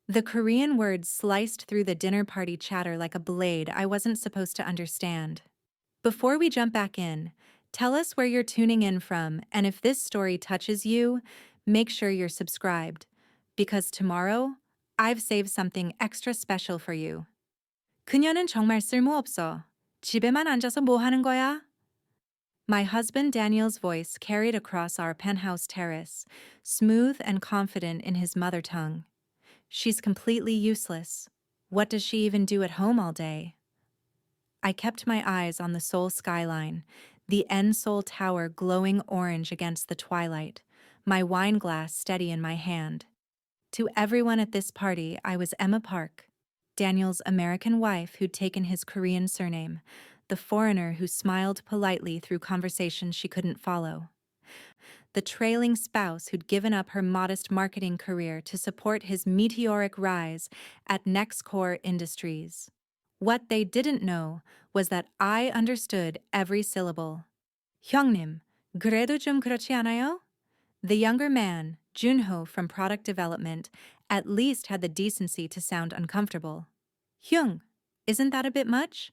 The Korean words sliced through the dinner party chatter like a blade I wasn't supposed to understand. Before we jump back in, tell us where you're tuning in from, and if this story touches you, make sure you're subscribed. Because tomorrow, I've saved something extra special for you. 그녀는 정말 쓸모없어. 집에만 앉아서 뭐 하는 거야? My husband Daniel's voice carried across our penthouse terrace, smooth and confident in his mother tongue. She's completely useless. What does she even do at home all day? I kept my eyes on the Seoul skyline, the N Seoul Tower glowing orange against the twilight, my wine glass steady in my hand. To everyone at this party, I was Emma Park, Daniel's American wife who'd taken his Korean surname, the foreigner who smiled politely through conversations she couldn't follow. The trailing spouse who'd given up her modest marketing career to support his meteoric rise at Nextcore Industries. What they didn't know was that I understood every syllable. 형님, 그래도 좀 그렇지 않아요? The younger man, Junho from product development, at least had the decency to sound uncomfortable. Hyung, isn't that a bit much?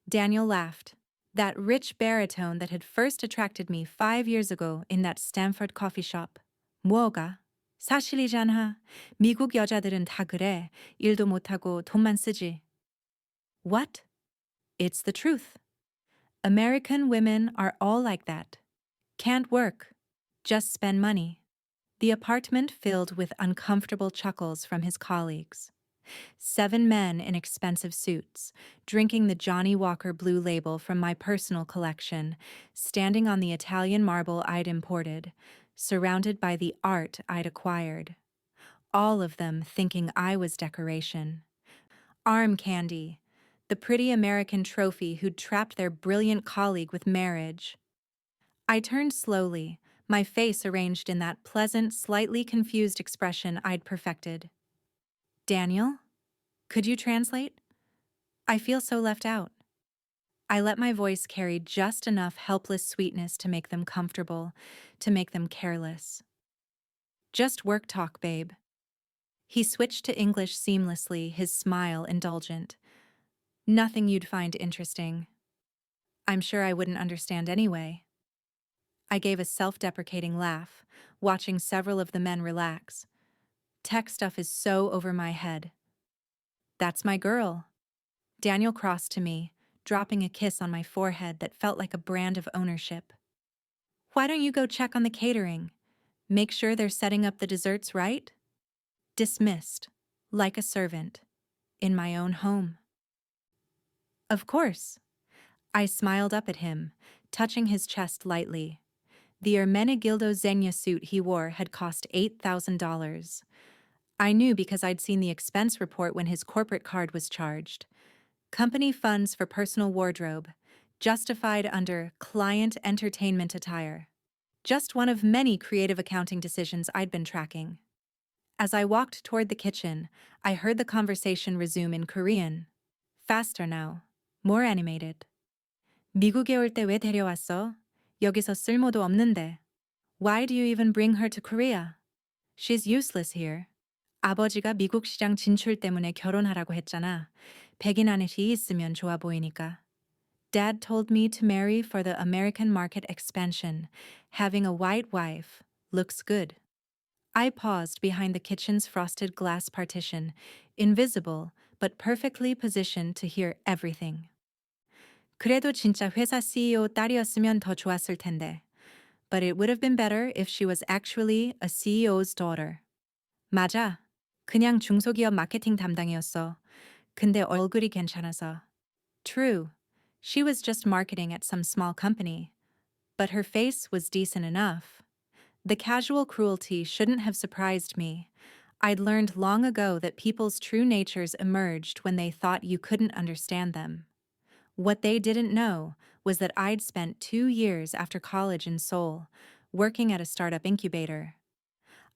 Daniel laughed. That rich baritone that had first attracted me 5 years ago in that Stanford coffee shop. 뭐가? 사실이잖아. 미국 여자들은 다 그래. 일도 못하고 돈만 쓰지. What? It's the truth. American women are all like that. Can't work. Just spend money. The apartment filled with uncomfortable chuckles from his colleagues. 7 men in expensive suits, drinking the Johnny Walker Blue Label from my personal collection, standing on the Italian marble I'd imported, surrounded by the art I'd acquired. All of them thinking I was decoration. Arm candy, the pretty American trophy who'd trapped their brilliant colleague with marriage. I turned slowly, my face arranged in that pleasant, slightly confused expression I'd perfected. Daniel? Could you translate? I feel so left out. I let my voice carry just enough helpless sweetness to make them comfortable, to make them careless. Just work talk, babe. He switched to English seamlessly, his smile indulgent. Nothing you'd find interesting. I'm sure I wouldn't understand anyway. I gave a self-deprecating laugh, watching several of the men relax. Tech stuff is so over my head. That's my girl. Daniel crossed to me, dropping a kiss on my forehead that felt like a brand of ownership. Why don't you go check on the catering? Make sure they're setting up the desserts right? Dismissed, like a servant, in my own home. Of course. I smiled up at him, touching his chest lightly. The Ermenegildo Zegna suit he wore had cost $8,000. I knew because I'd seen the expense report when his corporate card was charged. Company funds for personal wardrobe, justified under client entertainment attire. Just one of many creative accounting decisions I'd been tracking. As I walked toward the kitchen, I heard the conversation resume in Korean. Faster now. More animated. 미국에 올 때 왜 데려왔어? 여기서 쓸모도 없는데. Why do you even bring her to Korea? She's useless here. 아버지가 미국 시장 진출 때문에 결혼하라고 했잖아. 백인 아내시 있으면 좋아 보이니까. Dad told me to marry for the American market expansion. Having a white wife looks good. I paused behind the kitchen's frosted glass partition, invisible but perfectly positioned to hear everything. 그래도 진짜 회사 CEO 딸이었으면 더 좋았을 텐데. But it would have been better if she was actually a CEO's daughter. 맞아. 그냥 중소기업 마케팅 담당이었어. 근데 얼굴이 괜찮아서. True. She was just marketing at some small company. But her face was decent enough. The casual cruelty shouldn't have surprised me. I'd learned long ago that people's true natures emerged when they thought you couldn't understand them. What they didn't know was that I'd spent 2 years after college in Seoul, working at a startup incubator.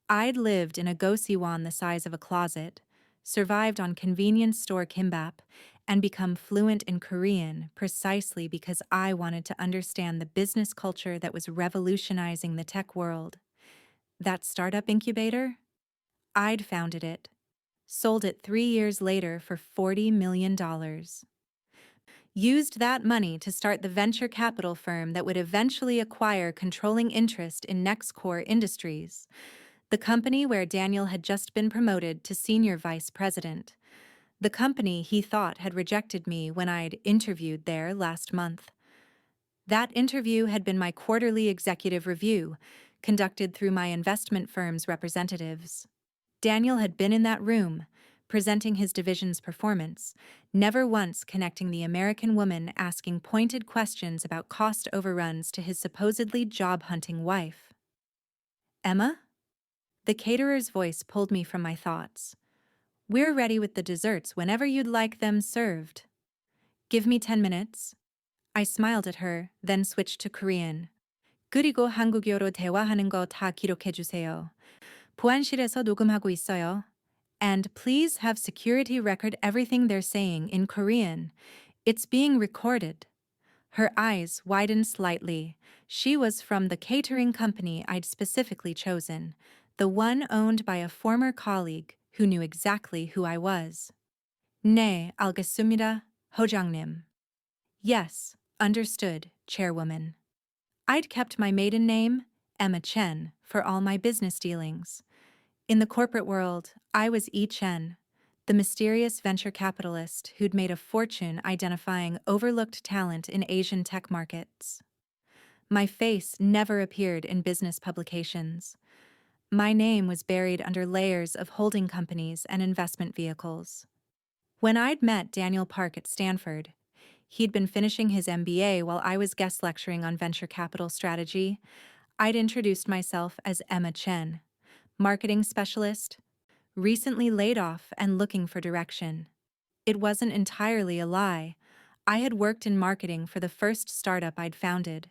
I'd lived in a gosiwon the size of a closet, survived on convenience store kimbap, and become fluent in Korean precisely because I wanted to understand the business culture that was revolutionizing the tech world. That startup incubator? I'd founded it. sold it 3 years later for $40 million. Used that money to start the venture capital firm that would eventually acquire controlling interest in Nextcore Industries, the company where Daniel had just been promoted to senior vice president. The company he thought had rejected me when I'd interviewed there last month. That interview had been my quarterly executive review, conducted through my investment firm's representatives. Daniel had been in that room, presenting his division's performance, never once connecting the American woman asking pointed questions about cost overruns to his supposedly job-hunting wife. Emma? The caterer's voice pulled me from my thoughts. We're ready with the desserts whenever you'd like them served. Give me 10 minutes. I smiled at her, then switched to Korean. 그리고 한국어로 대화하는 거 다 기록해주세요. 보안실에서 녹음하고 있어요. And please have security record everything they're saying in Korean. It's being recorded. Her eyes widened slightly. She was from the catering company I'd specifically chosen, the one owned by a former colleague who knew exactly who I was. 네, 알겠습니다, 호장님. Yes, understood, chairwoman. I'd kept my maiden name, Emma Chen, for all my business dealings. In the corporate world, I was E. Chen, the mysterious venture capitalist who'd made a fortune identifying overlooked talent in Asian tech markets. My face never appeared in business publications. My name was buried under layers of holding companies and investment vehicles. When I'd met Daniel Park at Stanford, he'd been finishing his MBA while I was guest lecturing on venture capital strategy. I'd introduced myself as Emma Chen, marketing specialist, recently laid off and looking for direction. It wasn't entirely a lie. I had worked in marketing for the first startup I'd founded,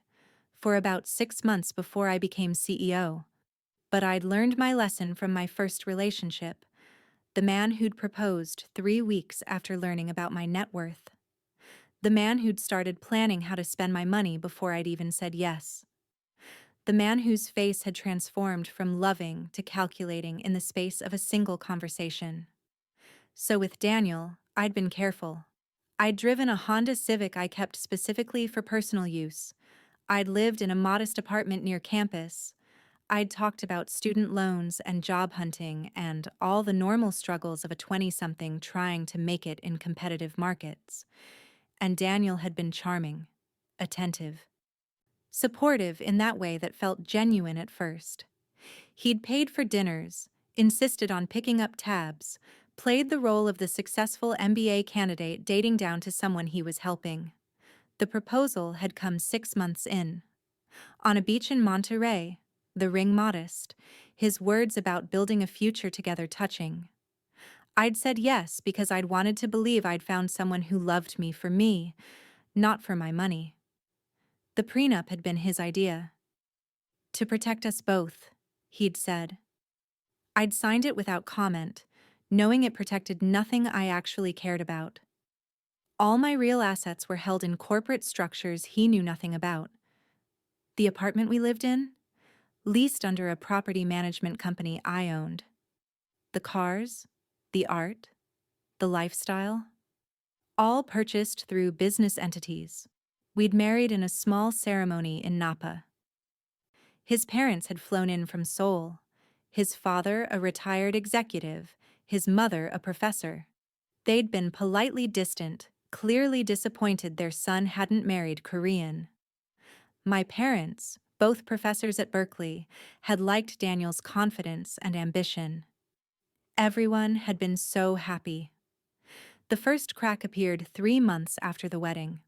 for about 6 months before I became CEO. But I'd learned my lesson from my first relationship, the man who'd proposed 3 weeks after learning about my net worth. The man who'd started planning how to spend my money before I'd even said yes. The man whose face had transformed from loving to calculating in the space of a single conversation. So with Daniel, I'd been careful. I'd driven a Honda Civic I kept specifically for personal use. I'd lived in a modest apartment near campus. I'd talked about student loans and job hunting and all the normal struggles of a 20-something trying to make it in competitive markets. And Daniel had been charming, attentive, supportive in that way that felt genuine at first. He'd paid for dinners, insisted on picking up tabs, played the role of the successful MBA candidate dating down to someone he was helping. The proposal had come 6 months in. On a beach in Monterey, the ring modest, his words about building a future together touching. I'd said yes because I'd wanted to believe I'd found someone who loved me for me, not for my money. The prenup had been his idea. To protect us both, he'd said. I'd signed it without comment, knowing it protected nothing I actually cared about. All my real assets were held in corporate structures he knew nothing about. The apartment we lived in? Leased under a property management company I owned. The cars, the art, the lifestyle, all purchased through business entities. We'd married in a small ceremony in Napa. His parents had flown in from Seoul, his father a retired executive, his mother a professor. They'd been politely distant, clearly disappointed their son hadn't married Korean. My parents, both professors at Berkeley, had liked Daniel's confidence and ambition. Everyone had been so happy. The first crack appeared 3 months after the wedding.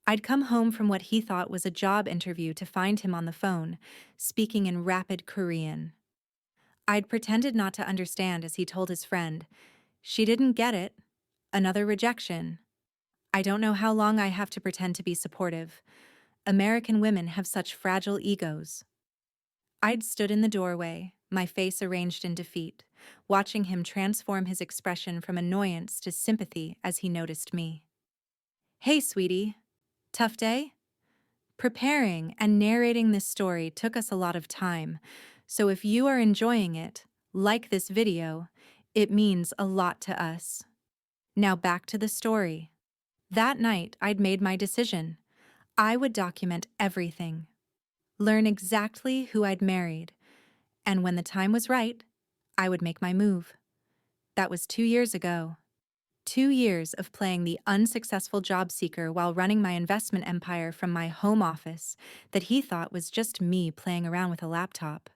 I'd come home from what he thought was a job interview to find him on the phone, speaking in rapid Korean. I'd pretended not to understand as he told his friend, "She didn't get it. Another rejection. I don't know how long I have to pretend to be supportive. American women have such fragile egos." I'd stood in the doorway, my face arranged in defeat, watching him transform his expression from annoyance to sympathy as he noticed me. "Hey, sweetie. Tough day?" Preparing and narrating this story took us a lot of time, so if you are enjoying it, like this video, It means a lot to us. Now back to the story. That night, I'd made my decision. I would document everything, learn exactly who I'd married, and when the time was right, I would make my move. That was 2 years ago. 2 years of playing the unsuccessful job seeker while running my investment empire from my home office that he thought was just me playing around with a laptop.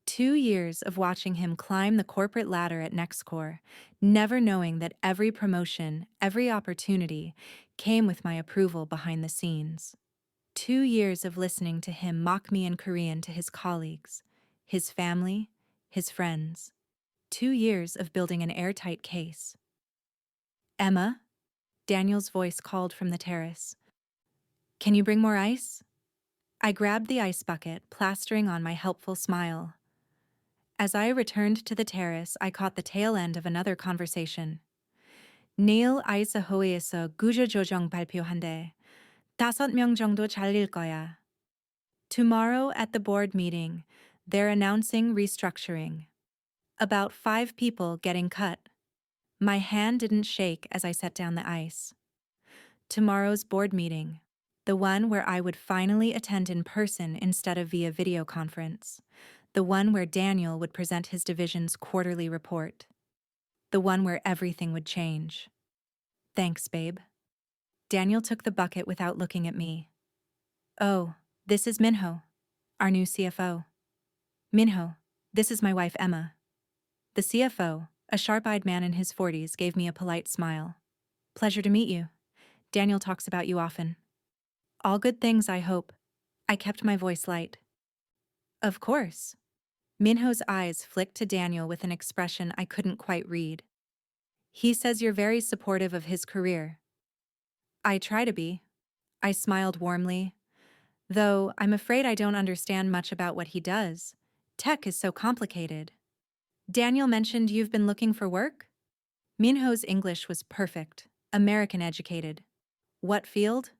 2 years of watching him climb the corporate ladder at NextCore, never knowing that every promotion, every opportunity, came with my approval behind the scenes. 2 years of listening to him mock me in Korean to his colleagues, his family, his friends. 2 years of building an airtight case. Emma? Daniel's voice called from the terrace. Can you bring more ice? I grabbed the ice bucket, plastering on my helpful smile. As I returned to the terrace, I caught the tail end of another conversation. 내일 아이스 호의에서 구조 조정 발표한대. 5명 정도 잘릴 거야. Tomorrow at the board meeting, they're announcing restructuring. About 5 people getting cut. My hand didn't shake as I set down the ice. Tomorrow's board meeting, the one where I would finally attend in person instead of via video conference, the one where Daniel would present his division's quarterly report, the one where everything would change. Thanks, babe. Daniel took the bucket without looking at me. Oh, this is Minho, our new CFO. Minho, this is my wife Emma. The CFO, a sharp-eyed man in his 40s, gave me a polite smile. Pleasure to meet you. Daniel talks about you often. All good things, I hope. I kept my voice light. Of course. Minho's eyes flicked to Daniel with an expression I couldn't quite read. He says you're very supportive of his career. I try to be. I smiled warmly. Though I'm afraid I don't understand much about what he does. Tech is so complicated. Daniel mentioned you've been looking for work? Minho's English was perfect, American educated. What field?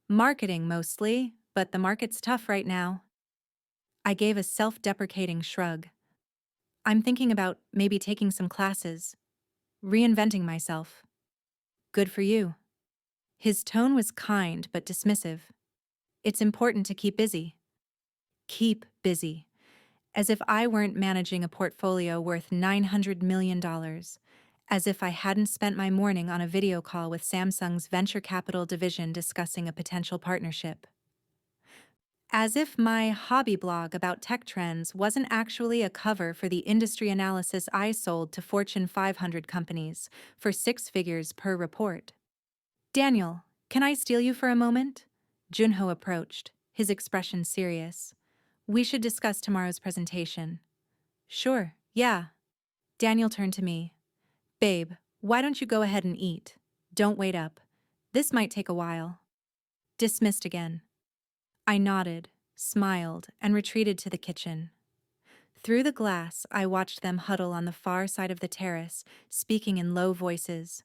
Marketing mostly, but the market's tough right now. I gave a self-deprecating shrug. I'm thinking about maybe taking some classes, reinventing myself. Good for you. His tone was kind but dismissive. It's important to keep busy. Keep busy. As if I weren't managing a portfolio worth $900 million. As if I hadn't spent my morning on a video call with Samsung's venture capital division discussing a potential partnership. As if my hobby blog about tech trends wasn't actually a cover for the industry analysis I sold to Fortune 500 companies for 6 figures per report. Daniel, can I steal you for a moment? Junho approached, his expression serious. We should discuss tomorrow's presentation. Sure, yeah. Daniel turned to me. Babe, why don't you go ahead and eat? Don't wait up. This might take a while. Dismissed again. I nodded, smiled, and retreated to the kitchen. Through the glass, I watched them huddle on the far side of the terrace, speaking in low voices.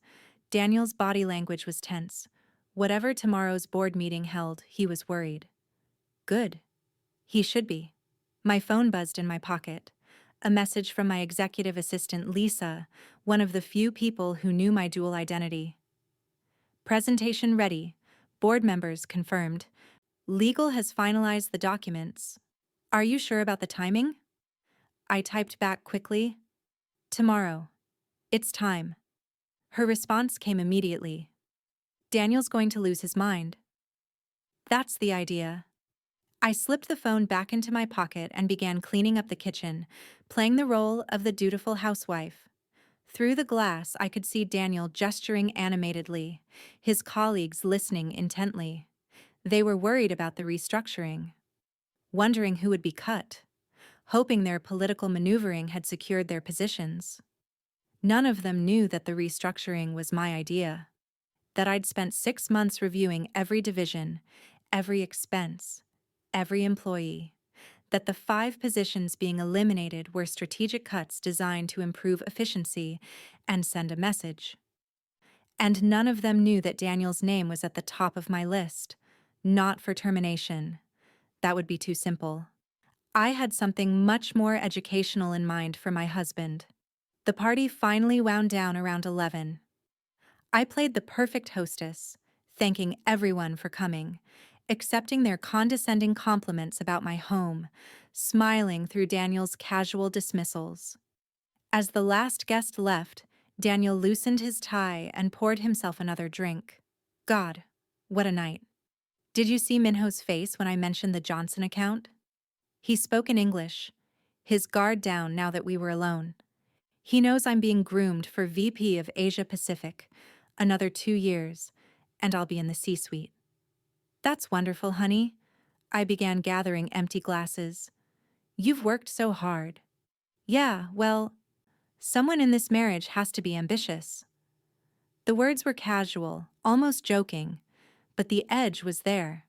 Daniel's body language was tense. Whatever tomorrow's board meeting held, he was worried. Good. He should be. My phone buzzed in my pocket. A message from my executive assistant, Lisa, one of the few people who knew my dual identity. Presentation ready. Board members confirmed. Legal has finalized the documents. Are you sure about the timing? I typed back quickly. Tomorrow. It's time. Her response came immediately. Daniel's going to lose his mind. That's the idea. I slipped the phone back into my pocket and began cleaning up the kitchen, playing the role of the dutiful housewife. Through the glass, I could see Daniel gesturing animatedly, his colleagues listening intently. They were worried about the restructuring, wondering who would be cut, hoping their political maneuvering had secured their positions. None of them knew that the restructuring was my idea, that I'd spent 6 months reviewing every division, every expense, every employee, that the 5 positions being eliminated were strategic cuts designed to improve efficiency and send a message. And none of them knew that Daniel's name was at the top of my list, not for termination. That would be too simple. I had something much more educational in mind for my husband. The party finally wound down around 11. I played the perfect hostess, thanking everyone for coming, accepting their condescending compliments about my home, smiling through Daniel's casual dismissals. As the last guest left, Daniel loosened his tie and poured himself another drink. God, what a night. Did you see Minho's face when I mentioned the Johnson account? He spoke in English, his guard down now that we were alone. He knows I'm being groomed for VP of Asia Pacific, another 2 years, and I'll be in the C-suite. That's wonderful, honey. I began gathering empty glasses. You've worked so hard. Yeah, well, someone in this marriage has to be ambitious. The words were casual, almost joking, but the edge was there.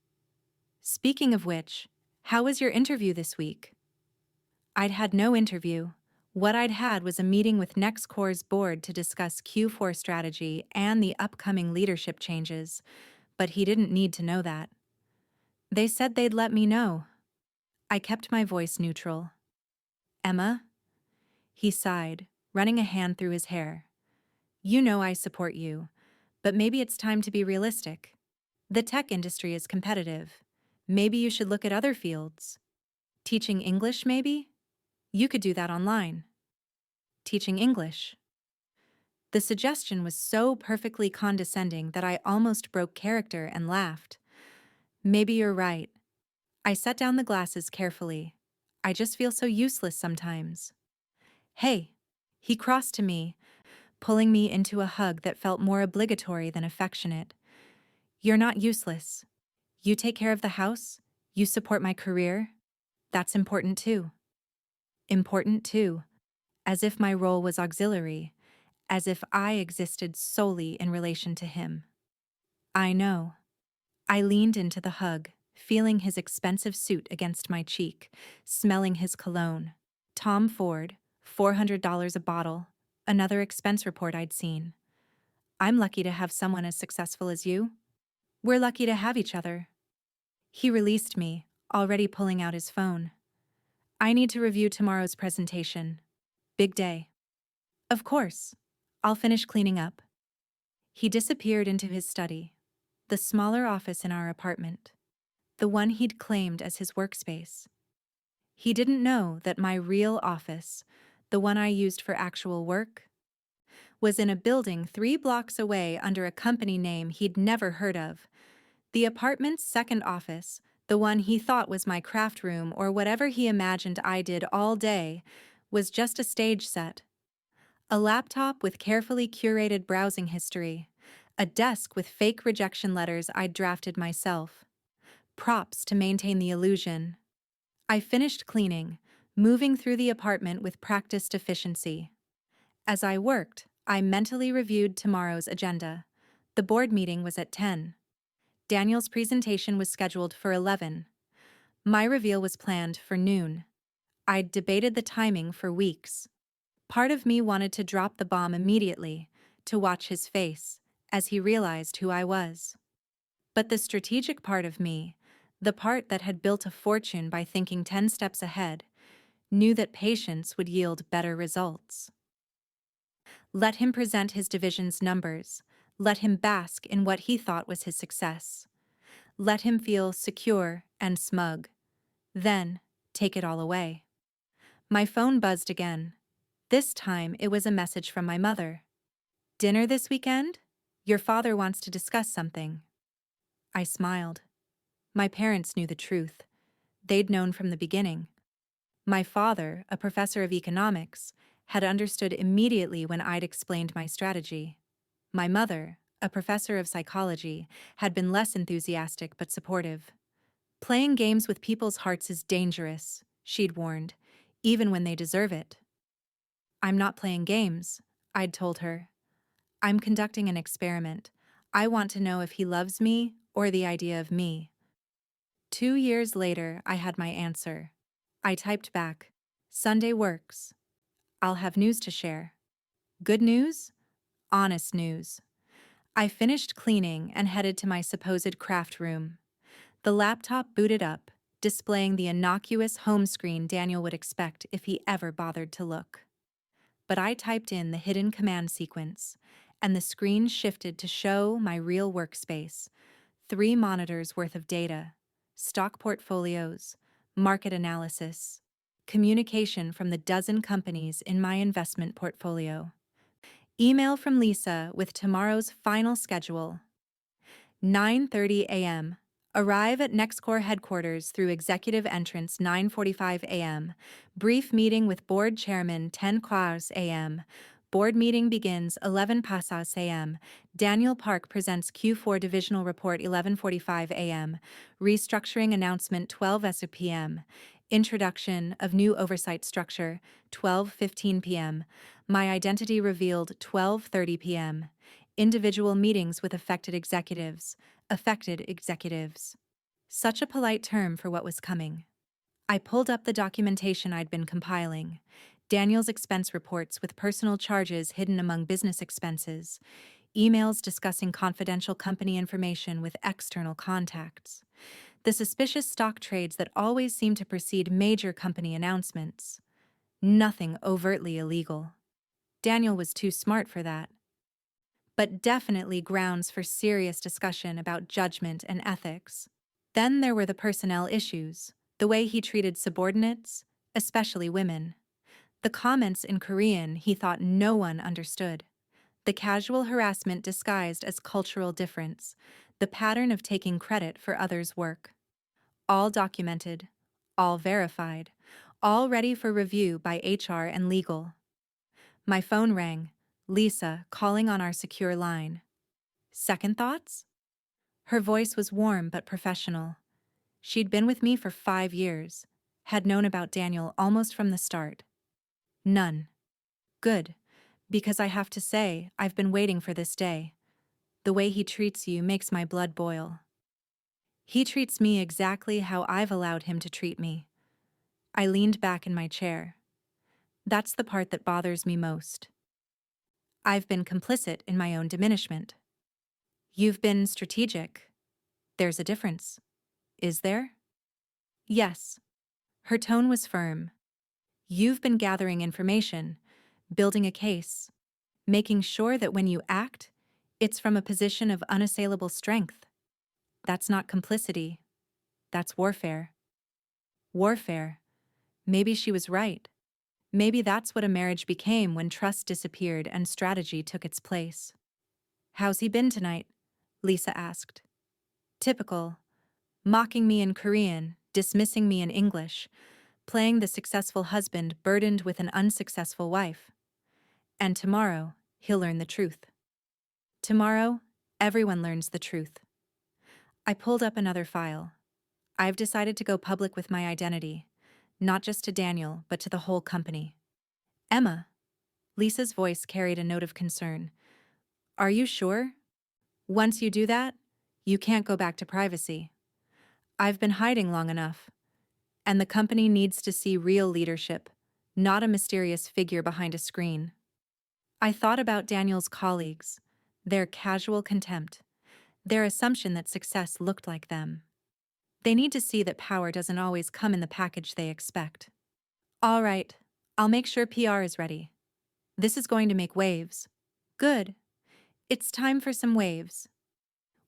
Speaking of which, how was your interview this week? I'd had no interview. What I'd had was a meeting with NextCore's board to discuss Q4 strategy and the upcoming leadership changes, but he didn't need to know that. They said they'd let me know. I kept my voice neutral. Emma? He sighed, running a hand through his hair. You know I support you, but maybe it's time to be realistic. The tech industry is competitive. Maybe you should look at other fields. Teaching English, maybe? You could do that online. Teaching English. The suggestion was so perfectly condescending that I almost broke character and laughed. Maybe you're right. I set down the glasses carefully. I just feel so useless sometimes. Hey, he crossed to me, pulling me into a hug that felt more obligatory than affectionate. You're not useless. You take care of the house, you support my career. That's important too. Important too. As if my role was auxiliary, as if I existed solely in relation to him. I know. I leaned into the hug, feeling his expensive suit against my cheek, smelling his cologne. Tom Ford, $400 a bottle, another expense report I'd seen. I'm lucky to have someone as successful as you. We're lucky to have each other. He released me, already pulling out his phone. I need to review tomorrow's presentation. Big day. Of course. I'll finish cleaning up. He disappeared into his study, the smaller office in our apartment, the one he'd claimed as his workspace. He didn't know that my real office, the one I used for actual work, was in a building 3 blocks away under a company name he'd never heard of. The apartment's second office, the one he thought was my craft room or whatever he imagined I did all day, was just a stage set. A laptop with carefully curated browsing history, a desk with fake rejection letters I'd drafted myself, props to maintain the illusion. I finished cleaning, moving through the apartment with practiced efficiency. As I worked, I mentally reviewed tomorrow's agenda. The board meeting was at 10. Daniel's presentation was scheduled for 11. My reveal was planned for noon. I'd debated the timing for weeks. Part of me wanted to drop the bomb immediately, to watch his face, as he realized who I was. But the strategic part of me, the part that had built a fortune by thinking 10 steps ahead, knew that patience would yield better results. Let him present his division's numbers. Let him bask in what he thought was his success. Let him feel secure and smug. Then, take it all away. My phone buzzed again. This time it was a message from my mother. Dinner this weekend? Your father wants to discuss something. I smiled. My parents knew the truth. They'd known from the beginning. My father, a professor of economics, had understood immediately when I'd explained my strategy. My mother, a professor of psychology, had been less enthusiastic but supportive. Playing games with people's hearts is dangerous, she'd warned, even when they deserve it. I'm not playing games, I'd told her. I'm conducting an experiment. I want to know if he loves me or the idea of me. 2 years later, I had my answer. I typed back, Sunday works. I'll have news to share. Good news? Honest news. I finished cleaning and headed to my supposed craft room. The laptop booted up, displaying the innocuous home screen Daniel would expect if he ever bothered to look. but I typed in the hidden command sequence, and the screen shifted to show my real workspace. 3 monitors worth of data, stock portfolios, market analysis, communication from the dozen companies in my investment portfolio. Email from Lisa with tomorrow's final schedule. 9:30 a.m. Arrive at NextCore headquarters through executive entrance 9:45 a.m. Brief meeting with board chairman 10 quarts a.m. Board meeting begins 11 passas a.m. Daniel Park presents Q4 divisional report 11:45 a.m. Restructuring announcement 12 p.m. Introduction of new oversight structure 12:15 p.m. My identity revealed 12:30 p.m. Individual meetings with affected executives. Such a polite term for what was coming. I pulled up the documentation I'd been compiling. Daniel's expense reports with personal charges hidden among business expenses. Emails discussing confidential company information with external contacts. The suspicious stock trades that always seem to precede major company announcements. Nothing overtly illegal. Daniel was too smart for that. But definitely grounds for serious discussion about judgment and ethics. Then there were the personnel issues, the way he treated subordinates, especially women. The comments in Korean he thought no one understood. The casual harassment disguised as cultural difference, the pattern of taking credit for others' work. All documented, all verified, all ready for review by HR and legal. My phone rang. Lisa calling on our secure line. Second thoughts? Her voice was warm but professional. She'd been with me for 5 years, had known about Daniel almost from the start. None. Good, because I have to say, I've been waiting for this day. The way he treats you makes my blood boil. He treats me exactly how I've allowed him to treat me. I leaned back in my chair. That's the part that bothers me most. I've been complicit in my own diminishment. You've been strategic. There's a difference. Is there? Yes. Her tone was firm. You've been gathering information, building a case, making sure that when you act, it's from a position of unassailable strength. That's not complicity. That's warfare. Warfare. Maybe she was right. Maybe that's what a marriage became when trust disappeared and strategy took its place. How's he been tonight? Lisa asked. Typical. Mocking me in Korean, dismissing me in English, playing the successful husband burdened with an unsuccessful wife. And tomorrow, he'll learn the truth. Tomorrow, everyone learns the truth. I pulled up another file. I've decided to go public with my identity, not just to Daniel, but to the whole company. Emma. Lisa's voice carried a note of concern. Are you sure? Once you do that, you can't go back to privacy. I've been hiding long enough. And the company needs to see real leadership, not a mysterious figure behind a screen. I thought about Daniel's colleagues, their casual contempt, their assumption that success looked like them. They need to see that power doesn't always come in the package they expect. All right, I'll make sure PR is ready. This is going to make waves. Good. It's time for some waves.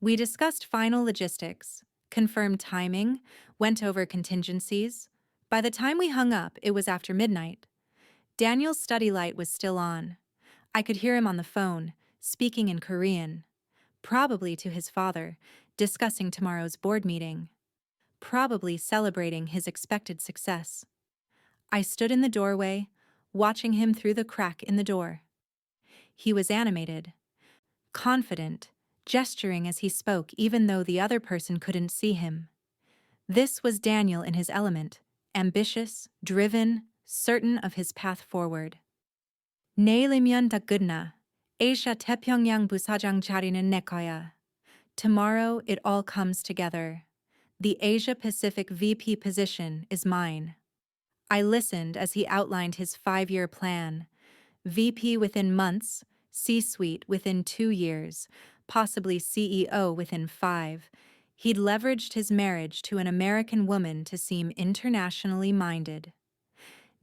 We discussed final logistics, confirmed timing, went over contingencies. By the time we hung up, it was after midnight. Daniel's study light was still on. I could hear him on the phone, speaking in Korean. Probably to his father, discussing tomorrow's board meeting. Probably celebrating his expected success. I stood in the doorway, watching him through the crack in the door. He was animated, confident, gesturing as he spoke even though the other person couldn't see him. This was Daniel in his element, ambitious, driven, certain of his path forward. 내일이면 다 끝나. Asia 태평양 부사장 자리는 내 거야. Tomorrow it all comes together. The Asia-Pacific VP position is mine. I listened as he outlined his 5-year plan. VP within months, C-suite within 2 years, possibly CEO within 5. He'd leveraged his marriage to an American woman to seem internationally minded.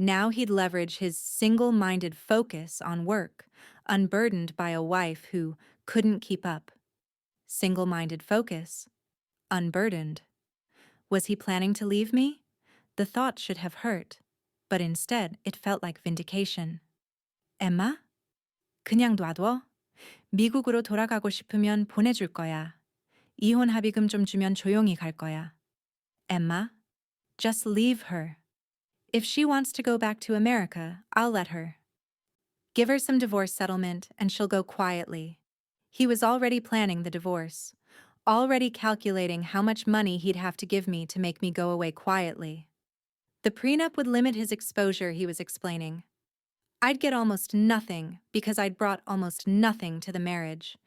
Now he'd leverage his single-minded focus on work, unburdened by a wife who couldn't keep up. Single-minded focus, unburdened. Was he planning to leave me? The thought should have hurt, but instead it felt like vindication. Emma? 그냥 놔둬. 미국으로 돌아가고 싶으면 보내줄 거야. 이혼 합의금 좀 주면 조용히 갈 거야. Emma? Just leave her. If she wants to go back to America, I'll let her. Give her some divorce settlement and she'll go quietly. He was already planning the divorce, already calculating how much money he'd have to give me to make me go away quietly. The prenup would limit his exposure, he was explaining. I'd get almost nothing because I'd brought almost nothing to the marriage.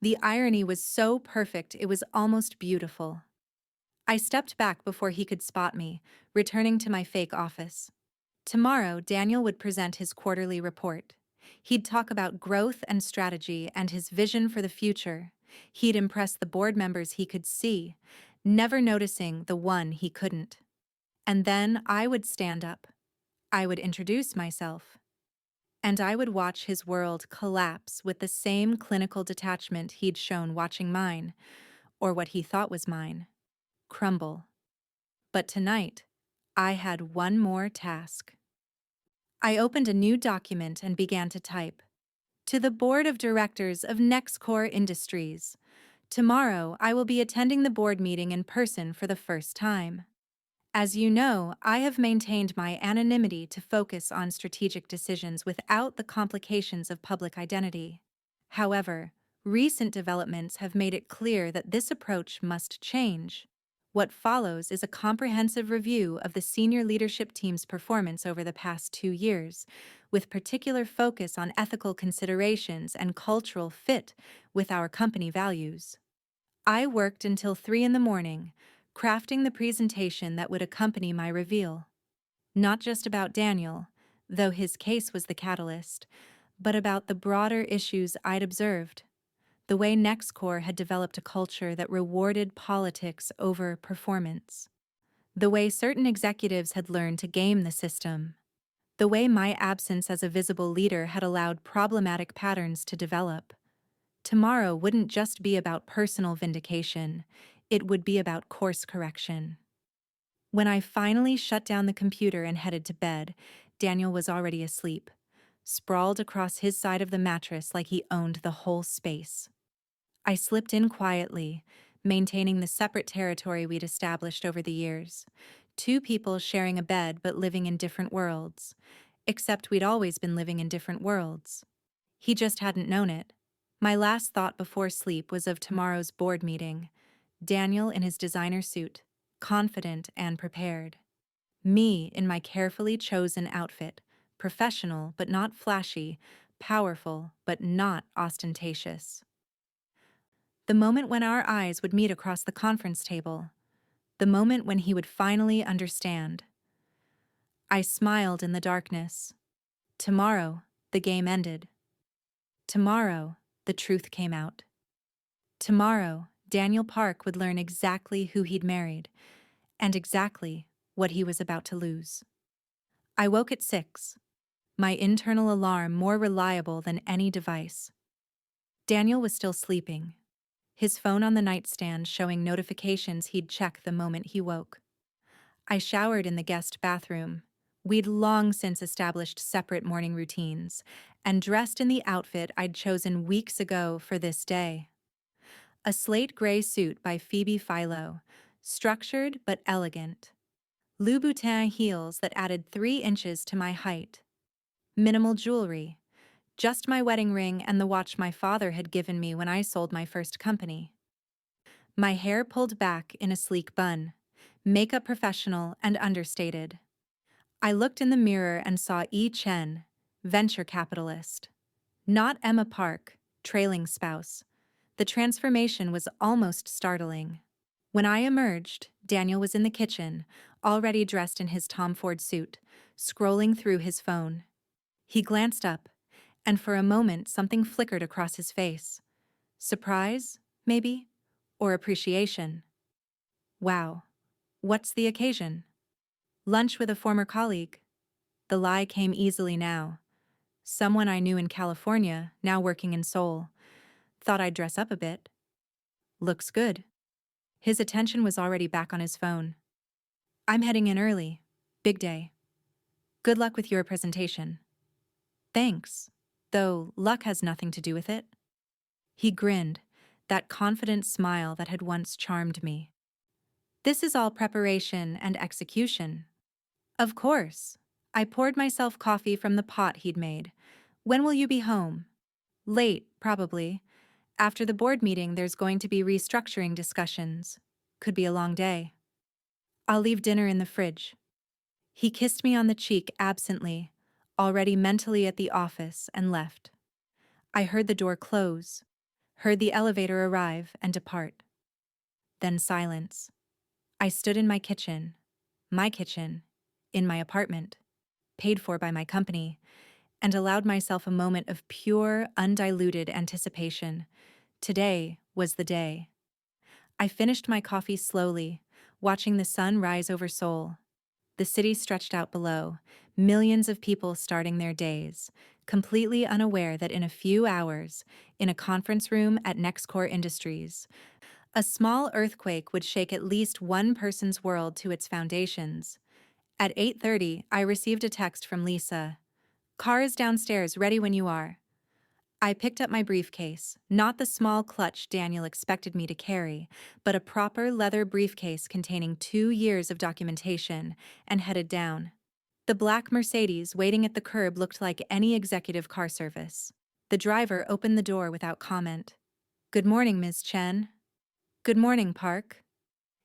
The irony was so perfect it was almost beautiful. I stepped back before he could spot me, returning to my fake office. Tomorrow, Daniel would present his quarterly report. He'd talk about growth and strategy and his vision for the future. He'd impress the board members he could see, never noticing the one he couldn't. And then I would stand up. I would introduce myself. And I would watch his world collapse with the same clinical detachment he'd shown watching mine, or what he thought was mine, crumble. But tonight, I had one more task. I opened a new document and began to type. To the Board of Directors of Nextcore Industries. Tomorrow, I will be attending the board meeting in person for the first time. As you know, I have maintained my anonymity to focus on strategic decisions without the complications of public identity. However, recent developments have made it clear that this approach must change. What follows is a comprehensive review of the senior leadership team's performance over the past 2 years, with particular focus on ethical considerations and cultural fit with our company values. I worked until 3 in the morning, crafting the presentation that would accompany my reveal. Not just about Daniel, though his case was the catalyst, but about the broader issues I'd observed. The way Nextcore had developed a culture that rewarded politics over performance. The way certain executives had learned to game the system. The way my absence as a visible leader had allowed problematic patterns to develop. Tomorrow wouldn't just be about personal vindication, it would be about course correction. When I finally shut down the computer and headed to bed, Daniel was already asleep, sprawled across his side of the mattress like he owned the whole space. I slipped in quietly, maintaining the separate territory we'd established over the years. 2 people sharing a bed but living in different worlds. Except we'd always been living in different worlds. He just hadn't known it. My last thought before sleep was of tomorrow's board meeting. Daniel in his designer suit, confident and prepared. Me in my carefully chosen outfit, professional but not flashy, powerful but not ostentatious. The moment when our eyes would meet across the conference table. The moment when he would finally understand. I smiled in the darkness. Tomorrow, the game ended. Tomorrow, the truth came out. Tomorrow, Daniel Park would learn exactly who he'd married, and exactly what he was about to lose. I woke at 6, my internal alarm more reliable than any device. Daniel was still sleeping, his phone on the nightstand showing notifications he'd check the moment he woke. I showered in the guest bathroom. We'd long since established separate morning routines, and dressed in the outfit I'd chosen weeks ago for this day. A slate gray suit by Phoebe Philo, structured but elegant. Louboutin heels that added 3 inches to my height. Minimal jewelry, just my wedding ring and the watch my father had given me when I sold my first company. My hair pulled back in a sleek bun, makeup professional and understated. I looked in the mirror and saw E. Chen, venture capitalist. Not Emma Park, trailing spouse. The transformation was almost startling. When I emerged, Daniel was in the kitchen, already dressed in his Tom Ford suit, scrolling through his phone. He glanced up, and for a moment something flickered across his face. Surprise, maybe? Or appreciation. Wow. What's the occasion? Lunch with a former colleague. The lie came easily now. Someone I knew in California, now working in Seoul. Thought I'd dress up a bit. Looks good. His attention was already back on his phone. I'm heading in early. Big day. Good luck with your presentation. Thanks. Though luck has nothing to do with it. He grinned, that confident smile that had once charmed me. This is all preparation and execution. Of course. I poured myself coffee from the pot he'd made. When will you be home? Late, probably. After the board meeting, there's going to be restructuring discussions. Could be a long day. I'll leave dinner in the fridge. He kissed me on the cheek absently, already mentally at the office, and left. I heard the door close, heard the elevator arrive and depart. Then silence. I stood in my kitchen, in my apartment, paid for by my company, and allowed myself a moment of pure, undiluted anticipation. Today was the day. I finished my coffee slowly, watching the sun rise over Seoul. The city stretched out below, millions of people starting their days, completely unaware that in a few hours, in a conference room at Nextcore Industries, a small earthquake would shake at least one person's world to its foundations. At 8:30, I received a text from Lisa. Car is downstairs, ready when you are. I picked up my briefcase, not the small clutch Daniel expected me to carry, but a proper leather briefcase containing 2 years of documentation, and headed down. The black Mercedes waiting at the curb looked like any executive car service. The driver opened the door without comment. Good morning, Ms. Chen. Good morning, Park.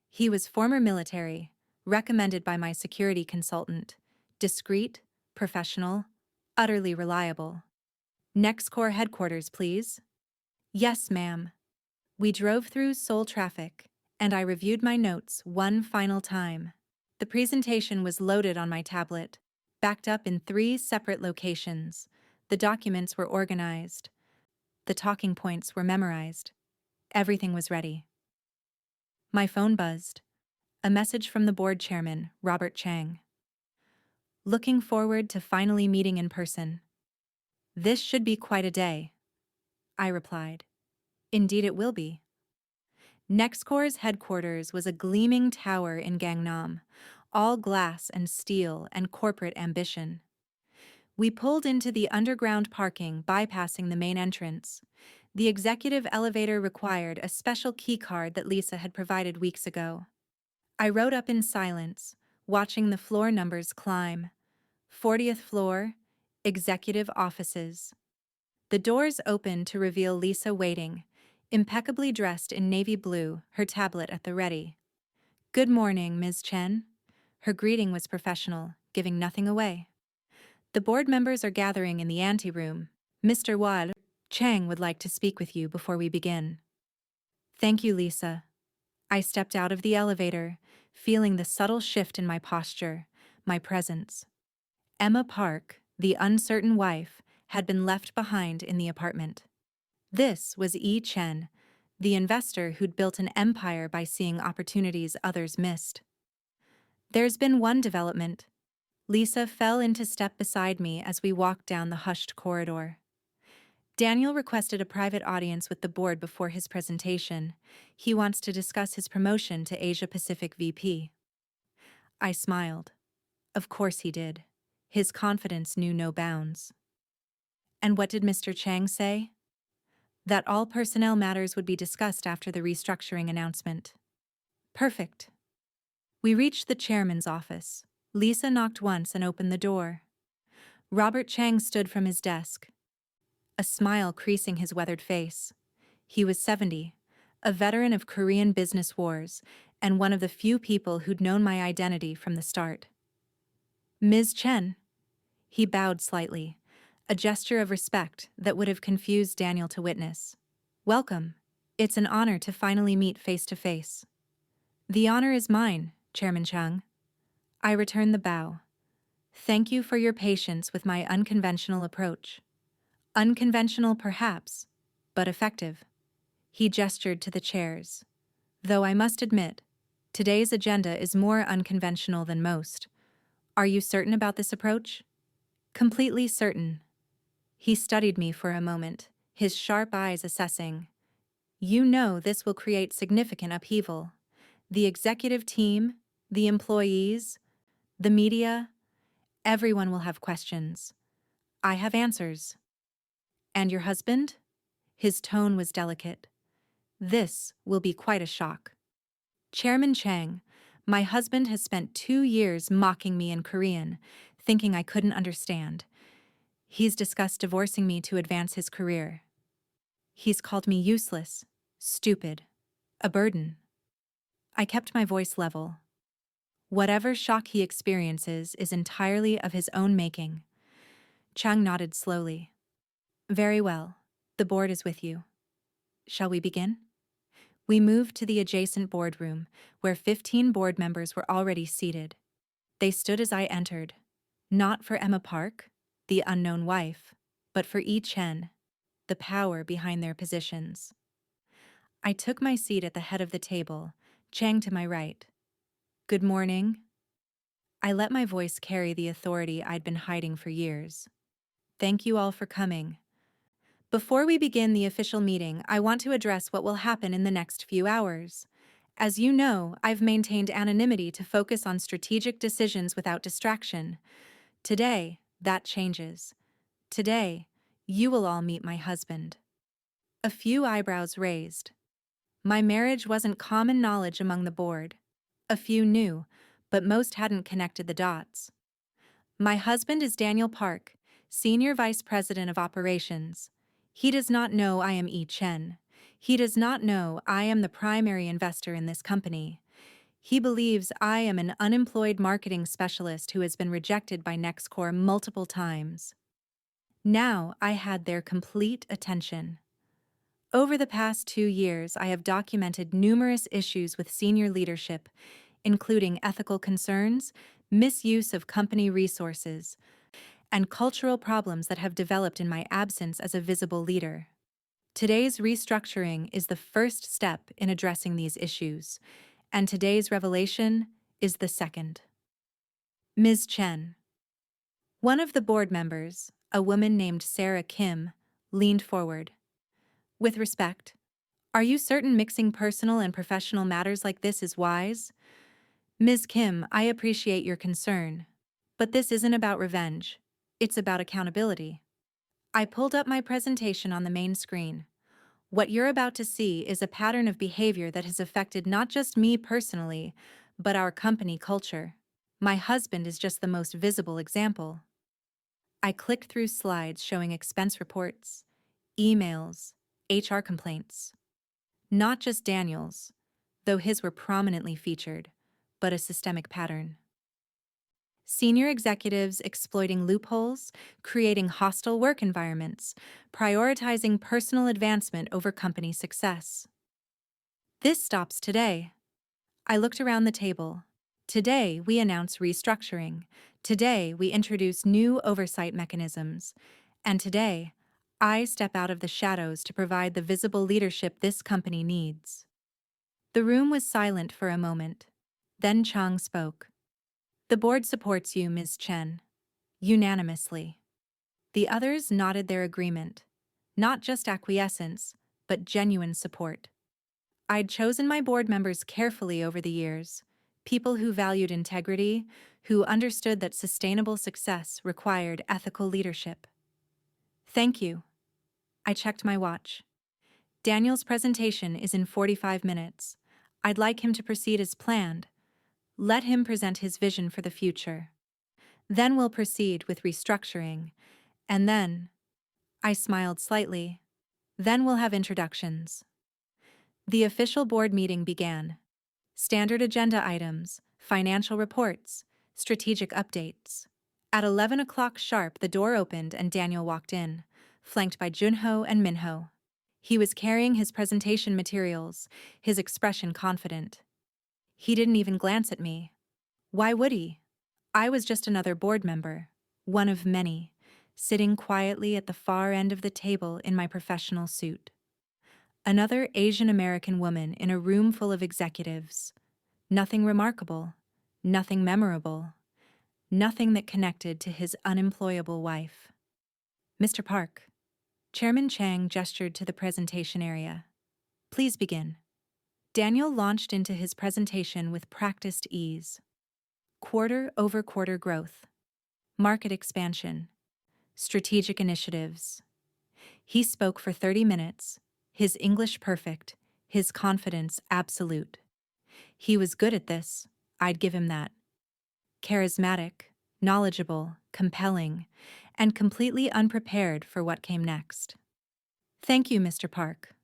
He was former military, recommended by my security consultant. Discreet, professional, utterly reliable. Nextcore headquarters, please. Yes, ma'am. We drove through Seoul traffic, and I reviewed my notes one final time. The presentation was loaded on my tablet, backed up in 3 separate locations. The documents were organized. The talking points were memorized. Everything was ready. My phone buzzed. A message from the board chairman, Robert Chang. Looking forward to finally meeting in person. This should be quite a day, I replied. Indeed it will be. Nextcore's headquarters was a gleaming tower in Gangnam, all glass and steel and corporate ambition. We pulled into the underground parking, bypassing the main entrance. The executive elevator required a special key card that Lisa had provided weeks ago. I rode up in silence, watching the floor numbers climb. 40th floor, executive offices. The doors opened to reveal Lisa waiting, impeccably dressed in navy blue, her tablet at the ready. Good morning, Ms. Chen. Her greeting was professional, giving nothing away. The board members are gathering in the anteroom. Mr. Wad, Chang would like to speak with you before we begin. Thank you, Lisa. I stepped out of the elevator, feeling the subtle shift in my posture, my presence. Emma Park, the uncertain wife, had been left behind in the apartment. This was Yi Chen, the investor who'd built an empire by seeing opportunities others missed. There's been one development. Lisa fell into step beside me as we walked down the hushed corridor. Daniel requested a private audience with the board before his presentation. He wants to discuss his promotion to Asia Pacific VP. I smiled. Of course he did. His confidence knew no bounds. And what did Mr. Chang say? That all personnel matters would be discussed after the restructuring announcement. Perfect. We reached the chairman's office. Lisa knocked once and opened the door. Robert Chang stood from his desk, a smile creasing his weathered face. He was 70, a veteran of Korean business wars, and one of the few people who'd known my identity from the start. Ms. Chen. He bowed slightly, a gesture of respect that would have confused Daniel to witness. Welcome. It's an honor to finally meet face to face. The honor is mine, Chairman Chung. I returned the bow. Thank you for your patience with my unconventional approach. Unconventional, perhaps, but effective. He gestured to the chairs. Though I must admit, today's agenda is more unconventional than most. Are you certain about this approach? Completely certain. He studied me for a moment, his sharp eyes assessing. You know this will create significant upheaval. The executive team, the employees, the media, everyone will have questions. I have answers. And your husband? His tone was delicate. This will be quite a shock. Chairman Chang, my husband has spent 2 years mocking me in Korean, thinking I couldn't understand. He's discussed divorcing me to advance his career. He's called me useless, stupid, a burden. I kept my voice level. Whatever shock he experiences is entirely of his own making. Chang nodded slowly. Very well. The board is with you. Shall we begin? We moved to the adjacent boardroom, where 15 board members were already seated. They stood as I entered, not for Emma Park, the unknown wife, but for Yi Chen, the power behind their positions. I took my seat at the head of the table, Chang to my right. Good morning. I let my voice carry the authority I'd been hiding for years. Thank you all for coming. Before we begin the official meeting, I want to address what will happen in the next few hours. As you know, I've maintained anonymity to focus on strategic decisions without distraction. Today, that changes. Today, you will all meet my husband. A few eyebrows raised. My marriage wasn't common knowledge among the board. A few knew, but most hadn't connected the dots. My husband is Daniel Park, Senior Vice President of Operations. He does not know I am Yi Chen. He does not know I am the primary investor in this company. He believes I am an unemployed marketing specialist who has been rejected by Nextcore multiple times. Now I had their complete attention. Over the past 2 years, I have documented numerous issues with senior leadership, including ethical concerns, misuse of company resources, and cultural problems that have developed in my absence as a visible leader. Today's restructuring is the first step in addressing these issues, and today's revelation is the second. Ms. Chen. One of the board members, a woman named Sarah Kim, leaned forward. With respect, are you certain mixing personal and professional matters like this is wise? Ms. Kim, I appreciate your concern, but this isn't about revenge. It's about accountability. I pulled up my presentation on the main screen. What you're about to see is a pattern of behavior that has affected not just me personally, but our company culture. My husband is just the most visible example. I clicked through slides showing expense reports, emails, HR complaints. Not just Daniel's, though his were prominently featured, but a systemic pattern. Senior executives exploiting loopholes, creating hostile work environments, prioritizing personal advancement over company success. This stops today. I looked around the table. Today, we announce restructuring. Today, we introduce new oversight mechanisms. And today, I step out of the shadows to provide the visible leadership this company needs. The room was silent for a moment. Then Chang spoke. The board supports you, Ms. Chen. Unanimously. The others nodded their agreement. Not just acquiescence, but genuine support. I'd chosen my board members carefully over the years, people who valued integrity, who understood that sustainable success required ethical leadership. Thank you. I checked my watch. Daniel's presentation is in 45 minutes. I'd like him to proceed as planned. Let him present his vision for the future. Then we'll proceed with restructuring, and then, I smiled slightly, then we'll have introductions. The official board meeting began. Standard agenda items, financial reports, strategic updates. At 11 o'clock sharp, the door opened and Daniel walked in, flanked by Junho and Minho. He was carrying his presentation materials, his expression confident. He didn't even glance at me. Why would he? I was just another board member, one of many, sitting quietly at the far end of the table in my professional suit. Another Asian American woman in a room full of executives. Nothing remarkable, nothing memorable. nothing that connected to his unemployable wife. Mr. Park. Chairman Chang gestured to the presentation area. Please begin. Daniel launched into his presentation with practiced ease. Quarter-over-quarter growth. Market expansion. Strategic initiatives. He spoke for 30 minutes, his English perfect, his confidence absolute. He was good at this, I'd give him that. Charismatic, knowledgeable, compelling, and completely unprepared for what came next. Thank you, Mr. Park.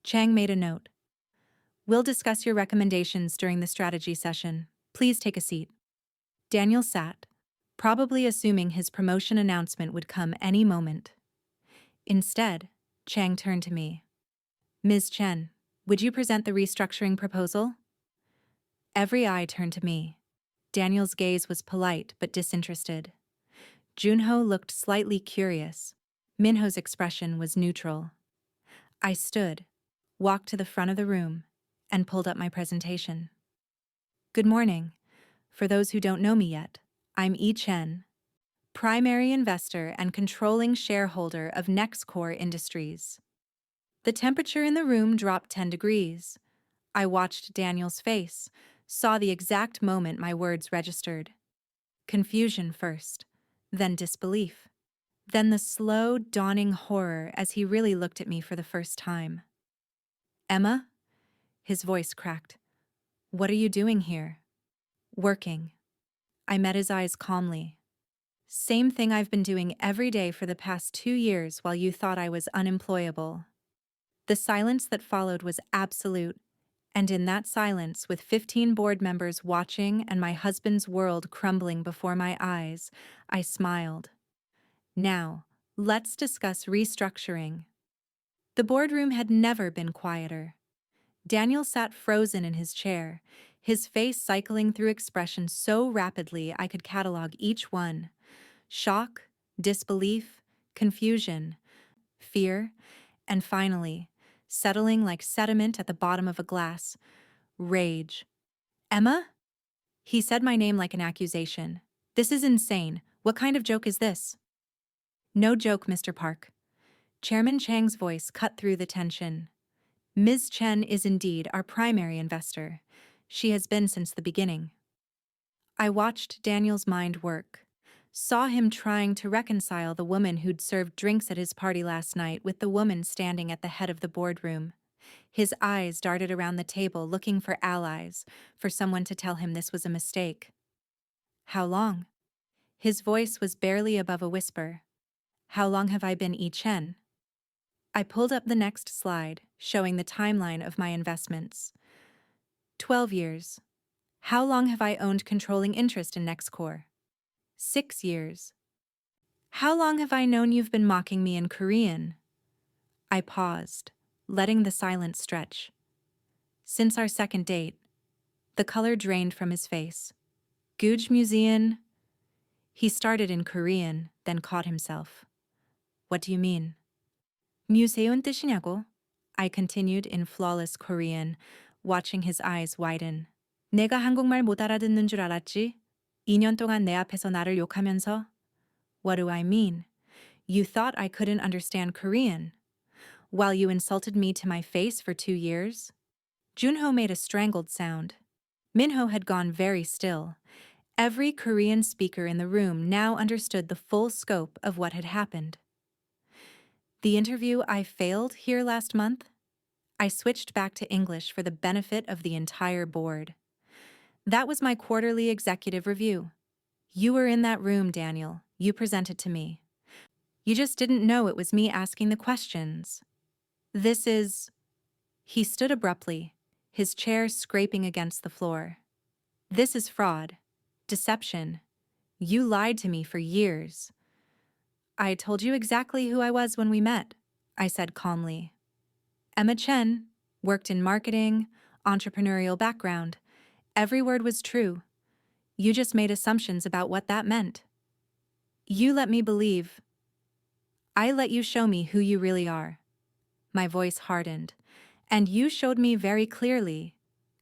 Chang made a note. We'll discuss your recommendations during the strategy session. Please take a seat. Daniel sat, probably assuming his promotion announcement would come any moment. Instead, Chang turned to me. Ms. Chen, would you present the restructuring proposal? Every eye turned to me. Daniel's gaze was polite but disinterested. Junho looked slightly curious. Minho's expression was neutral. I stood, walked to the front of the room, and pulled up my presentation. Good morning. For those who don't know me yet, I'm Yi Chen, primary investor and controlling shareholder of Nextcore Industries. The temperature in the room dropped 10 degrees. I watched Daniel's face, saw the exact moment my words registered. Confusion first, then disbelief, then the slow, dawning horror as he really looked at me for the first time. Emma? His voice cracked. What are you doing here? Working. I met his eyes calmly. Same thing I've been doing every day for the past 2 years while you thought I was unemployable. The silence that followed was absolute, and in that silence, with 15 board members watching and my husband's world crumbling before my eyes, I smiled. Now, let's discuss restructuring. The boardroom had never been quieter. Daniel sat frozen in his chair, his face cycling through expressions so rapidly I could catalog each one. Shock, disbelief, confusion, fear, and finally, settling like sediment at the bottom of a glass, rage. Emma? He said my name like an accusation. This is insane. What kind of joke is this? No joke, Mr. Park. Chairman Chang's voice cut through the tension. Ms. Chen is indeed our primary investor. She has been since the beginning. I watched Daniel's mind work, saw him trying to reconcile the woman who'd served drinks at his party last night with the woman standing at the head of the boardroom. His eyes darted around the table looking for allies, for someone to tell him this was a mistake. How long? His voice was barely above a whisper. How long have I been Yi Chen? I pulled up the next slide, showing the timeline of my investments. 12 years. How long have I owned controlling interest in Nextcore? 6 years. How long have I known you've been mocking me in Korean? I paused, letting the silence stretch. Since our second date. The color drained from his face. Guj Museum? He started in Korean, then caught himself. What do you mean? 무세운 뜻이냐고? I continued in flawless Korean, watching his eyes widen. 내가 한국말 못 알아듣는 줄 알았지? 2년 동안 내 앞에서 나를 욕하면서? What do I mean? You thought I couldn't understand Korean? While you insulted me to my face for 2 years? Junho made a strangled sound. Minho had gone very still. Every Korean speaker in the room now understood the full scope of what had happened. The interview I failed here last month? I switched back to English for the benefit of the entire board. That was my quarterly executive review. You were in that room, Daniel. You presented to me. You just didn't know it was me asking the questions. This is... He stood abruptly, his chair scraping against the floor. This is fraud. Deception. You lied to me for years. I told you exactly who I was when we met, I said calmly. Emma Chen, worked in marketing, entrepreneurial background. Every word was true. You just made assumptions about what that meant. You let me believe. I let you show me who you really are. My voice hardened, and you showed me very clearly.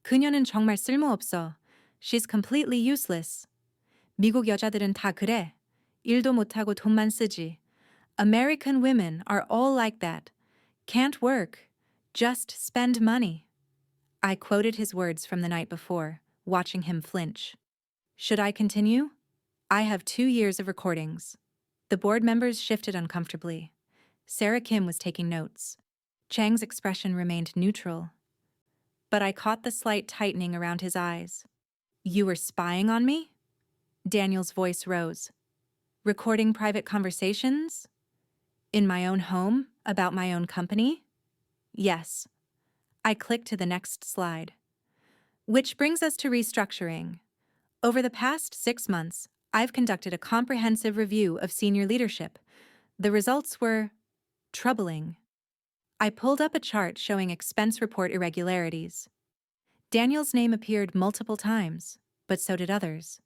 그녀는 정말 쓸모없어. She's completely useless. 미국 여자들은 다 그래. 일도 못하고 돈만 쓰지. American women are all like that. Can't work. Just spend money. I quoted his words from the night before, watching him flinch. Should I continue? I have 2 years of recordings. The board members shifted uncomfortably. Sarah Kim was taking notes. Chang's expression remained neutral. But I caught the slight tightening around his eyes. You were spying on me? Daniel's voice rose. Recording private conversations? In my own home, about my own company? Yes. I clicked to the next slide. Which brings us to restructuring. Over the past 6 months, I've conducted a comprehensive review of senior leadership. The results were troubling. I pulled up a chart showing expense report irregularities. Daniel's name appeared multiple times, but so did others.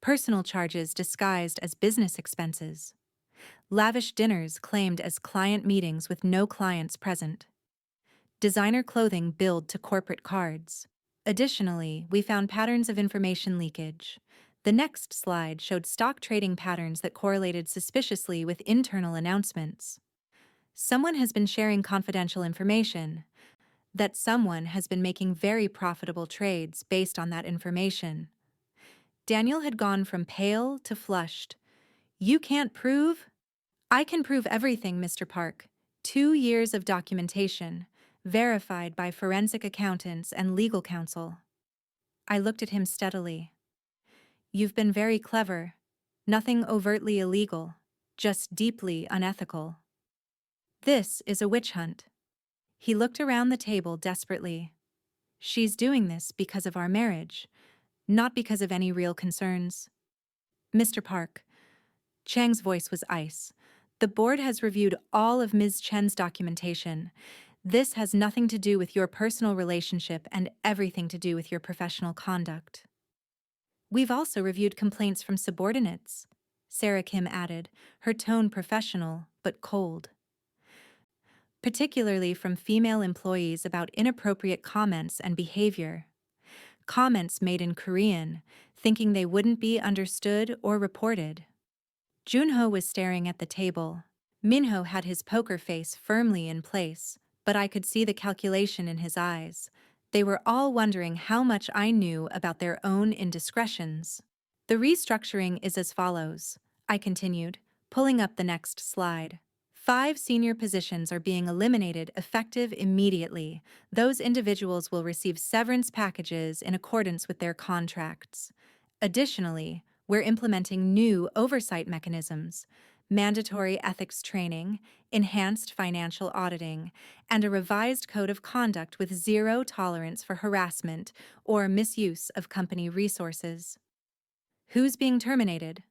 Personal charges disguised as business expenses. Lavish dinners claimed as client meetings with no clients present. Designer clothing billed to corporate cards. Additionally, we found patterns of information leakage. The next slide showed stock trading patterns that correlated suspiciously with internal announcements. Someone has been sharing confidential information. That someone has been making very profitable trades based on that information. Daniel had gone from pale to flushed. You can't prove? I can prove everything, Mr. Park. 2 years of documentation, verified by forensic accountants and legal counsel. I looked at him steadily. You've been very clever. Nothing overtly illegal, just deeply unethical. This is a witch hunt. He looked around the table desperately. She's doing this because of our marriage, not because of any real concerns. Mr. Park. Chang's voice was ice. The board has reviewed all of Ms. Chen's documentation. This has nothing to do with your personal relationship and everything to do with your professional conduct. We've also reviewed complaints from subordinates, Sarah Kim added, her tone professional but cold. Particularly from female employees about inappropriate comments and behavior. Comments made in Korean, thinking they wouldn't be understood or reported. Junho was staring at the table. Minho had his poker face firmly in place, but I could see the calculation in his eyes. They were all wondering how much I knew about their own indiscretions. The restructuring is as follows, I continued, pulling up the next slide. 5 senior positions are being eliminated effective immediately. Those individuals will receive severance packages in accordance with their contracts. Additionally, we're implementing new oversight mechanisms, mandatory ethics training, enhanced financial auditing, and a revised code of conduct with zero tolerance for harassment or misuse of company resources. Who's being terminated?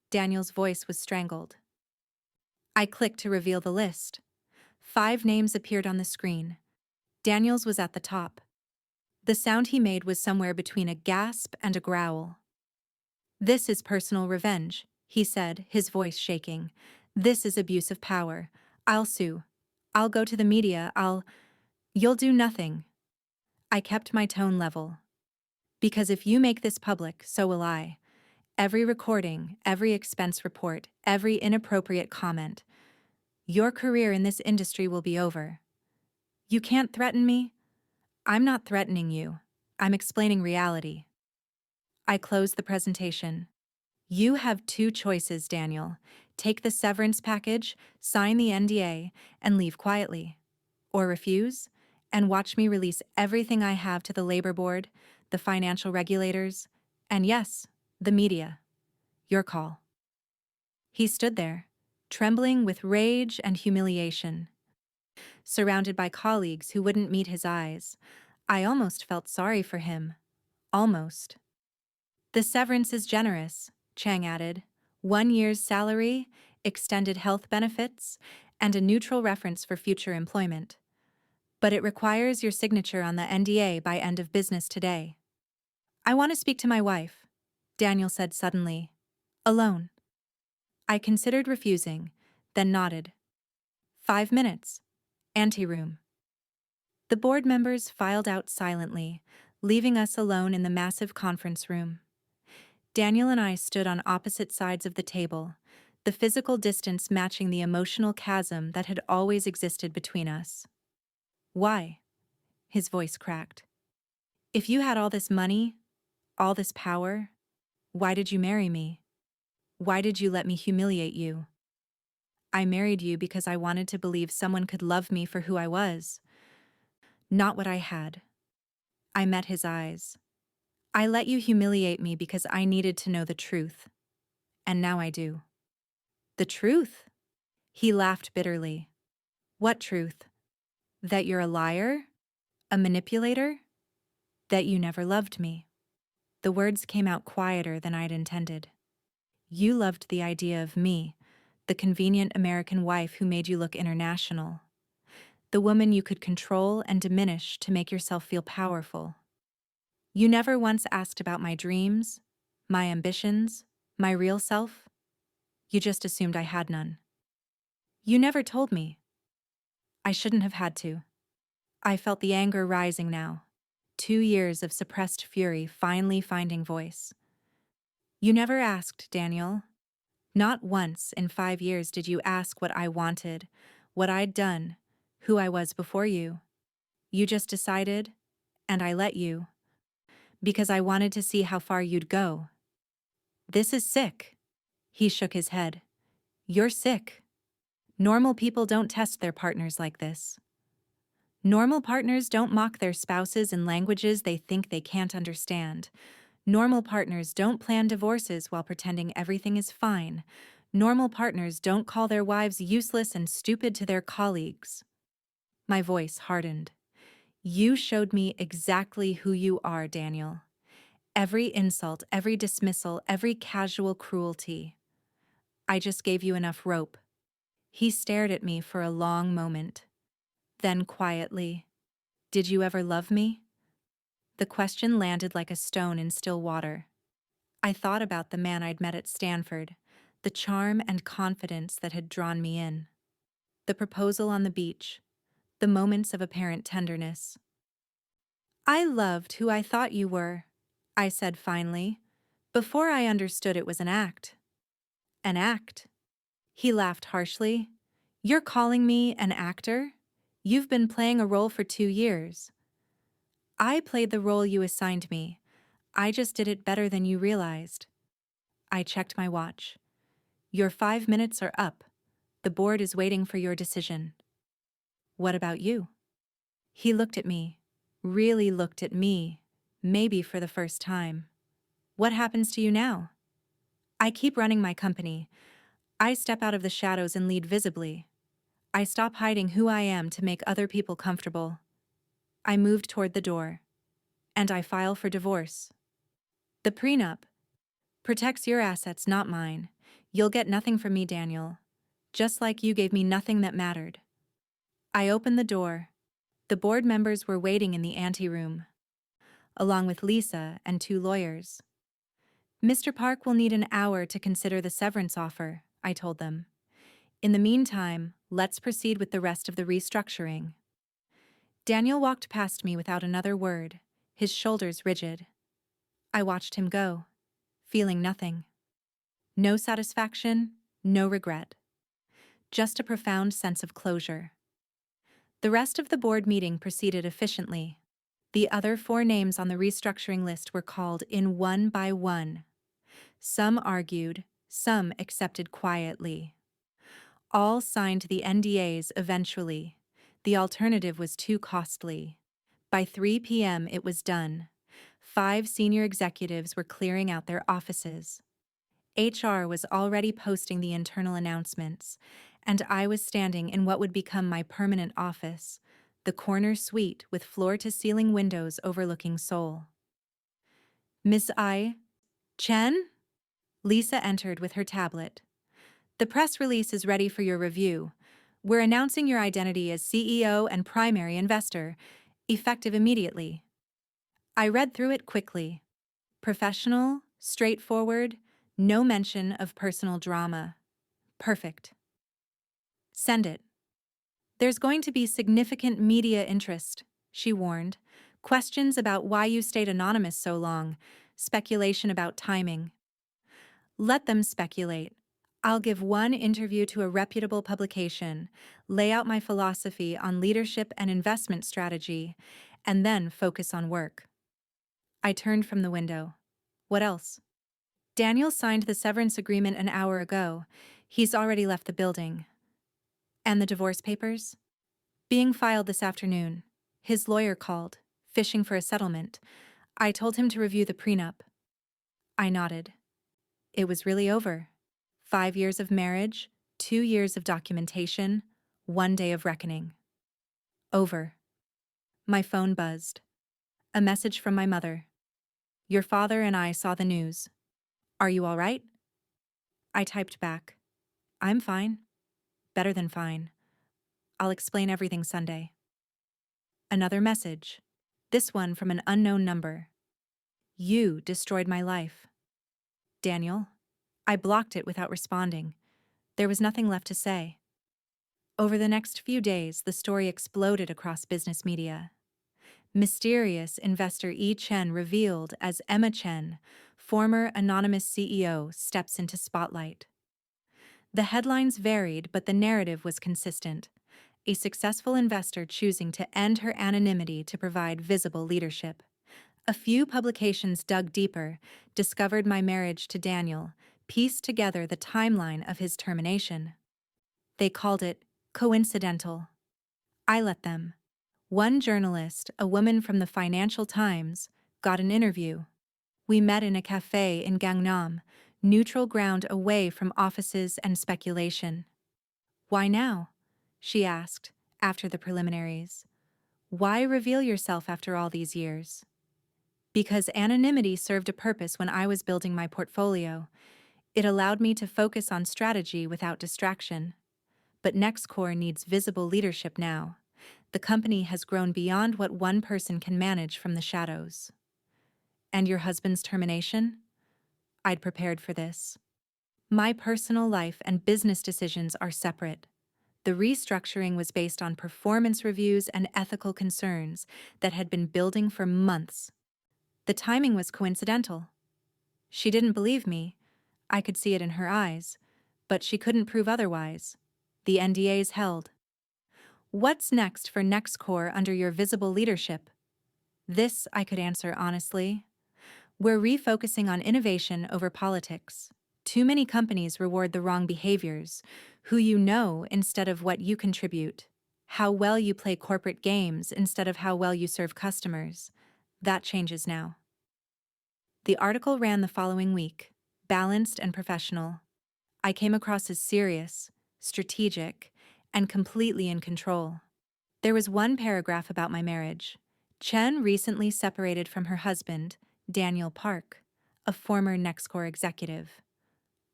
Daniel's voice was strangled. I clicked to reveal the list. 5 names appeared on the screen. Daniel's was at the top. The sound he made was somewhere between a gasp and a growl. This is personal revenge, he said, his voice shaking. This is abuse of power. I'll sue. I'll go to the media. You'll do nothing. I kept my tone level. Because if you make this public, so will I. Every recording, every expense report, every inappropriate comment. Your career in this industry will be over. You can't threaten me? I'm not threatening you. I'm explaining reality. I closed the presentation. You have 2 choices, Daniel. Take the severance package, sign the NDA, and leave quietly. Or refuse, and watch me release everything I have to the labor board, the financial regulators, and yes, the media. Your call. He stood there, trembling with rage and humiliation. Surrounded by colleagues who wouldn't meet his eyes, I almost felt sorry for him. Almost. The severance is generous, Chang added. 1 year's salary, extended health benefits, and a neutral reference for future employment. But it requires your signature on the NDA by end of business today. I want to speak to my wife, Daniel said suddenly. Alone. I considered refusing, then nodded. 5 minutes. Anteroom. The board members filed out silently, leaving us alone in the massive conference room. Daniel and I stood on opposite sides of the table, the physical distance matching the emotional chasm that had always existed between us. Why? His voice cracked. If you had all this money, all this power, why did you marry me? Why did you let me humiliate you? I married you because I wanted to believe someone could love me for who I was, not what I had. I met his eyes. I let you humiliate me because I needed to know the truth. And now I do. The truth? He laughed bitterly. What truth? That you're a liar? A manipulator? That you never loved me? The words came out quieter than I'd intended. You loved the idea of me, the convenient American wife who made you look international. The woman you could control and diminish to make yourself feel powerful. You never once asked about my dreams, my ambitions, my real self. You just assumed I had none. You never told me. I shouldn't have had to. I felt the anger rising now. 2 years of suppressed fury finally finding voice. You never asked, Daniel. Not once in 5 years did you ask what I wanted, what I'd done, who I was before you. You just decided, and I let you, because I wanted to see how far you'd go. This is sick. He shook his head. You're sick. Normal people don't test their partners like this. Normal partners don't mock their spouses in languages they think they can't understand. Normal partners don't plan divorces while pretending everything is fine. Normal partners don't call their wives useless and stupid to their colleagues. My voice hardened. You showed me exactly who you are, Daniel. Every insult, every dismissal, every casual cruelty. I just gave you enough rope. He stared at me for a long moment. Then quietly, did you ever love me? The question landed like a stone in still water. I thought about the man I'd met at Stanford, the charm and confidence that had drawn me in. The proposal on the beach, the moments of apparent tenderness. I loved who I thought you were, I said finally, before I understood it was an act. An act? He laughed harshly. You're calling me an actor? You've been playing a role for 2 years. I played the role you assigned me. I just did it better than you realized. I checked my watch. Your 5 minutes are up. The board is waiting for your decision. What about you? He looked at me, really looked at me, maybe for the first time. What happens to you now? I keep running my company. I step out of the shadows and lead visibly. I stop hiding who I am to make other people comfortable. I moved toward the door. And I file for divorce. The prenup protects your assets, not mine. You'll get nothing from me, Daniel. Just like you gave me nothing that mattered. I opened the door. The board members were waiting in the anteroom, along with Lisa and 2 lawyers. Mr. Park will need an hour to consider the severance offer, I told them. In the meantime, let's proceed with the rest of the restructuring. Daniel walked past me without another word, his shoulders rigid. I watched him go, feeling nothing. No satisfaction, no regret. Just a profound sense of closure. The rest of the board meeting proceeded efficiently. The other 4 names on the restructuring list were called in one by one. Some argued, some accepted quietly. All signed the NDAs eventually. The alternative was too costly. By 3 p.m. it was done. 5 senior executives were clearing out their offices. HR was already posting the internal announcements, and I was standing in what would become my permanent office, the corner suite with floor-to-ceiling windows overlooking Seoul. Miss Chen? Lisa entered with her tablet. The press release is ready for your review. We're announcing your identity as CEO and primary investor, effective immediately. I read through it quickly. Professional, straightforward, no mention of personal drama. Perfect. Send it. There's going to be significant media interest, she warned. Questions about why you stayed anonymous so long, speculation about timing. Let them speculate. I'll give one interview to a reputable publication, lay out my philosophy on leadership and investment strategy, and then focus on work. I turned from the window. What else? Daniel signed the severance agreement an hour ago. He's already left the building. And the divorce papers? Being filed this afternoon. His lawyer called, fishing for a settlement. I told him to review the prenup. I nodded. It was really over. 5 years of marriage, 2 years of documentation, 1 day of reckoning. Over. My phone buzzed. A message from my mother. Your father and I saw the news. Are you all right? I typed back. I'm fine. Better than fine. I'll explain everything Sunday. Another message. This one from an unknown number. You destroyed my life. Daniel. I blocked it without responding. There was nothing left to say. Over the next few days, the story exploded across business media. Mysterious investor E. Chen revealed as Emma Chen, former anonymous CEO, steps into spotlight. The headlines varied, but the narrative was consistent. A successful investor choosing to end her anonymity to provide visible leadership. A few publications dug deeper, discovered my marriage to Daniel, pieced together the timeline of his termination. They called it coincidental. I let them. One journalist, a woman from the Financial Times, got an interview. We met in a cafe in Gangnam, neutral ground away from offices and speculation. Why now? She asked, after the preliminaries. Why reveal yourself after all these years? Because anonymity served a purpose when I was building my portfolio. It allowed me to focus on strategy without distraction. But NextCore needs visible leadership now. The company has grown beyond what one person can manage from the shadows. And your husband's termination? I'd prepared for this. My personal life and business decisions are separate. The restructuring was based on performance reviews and ethical concerns that had been building for months. The timing was coincidental. She didn't believe me. I could see it in her eyes, but she couldn't prove otherwise. The NDAs held. What's next for NextCore under your visible leadership? This I could answer honestly. We're refocusing on innovation over politics. Too many companies reward the wrong behaviors, who you know instead of what you contribute, how well you play corporate games instead of how well you serve customers. That changes now. The article ran the following week, balanced and professional. I came across as serious, strategic, and completely in control. There was one paragraph about my marriage. Chen recently separated from her husband, Daniel Park, a former NextCore executive.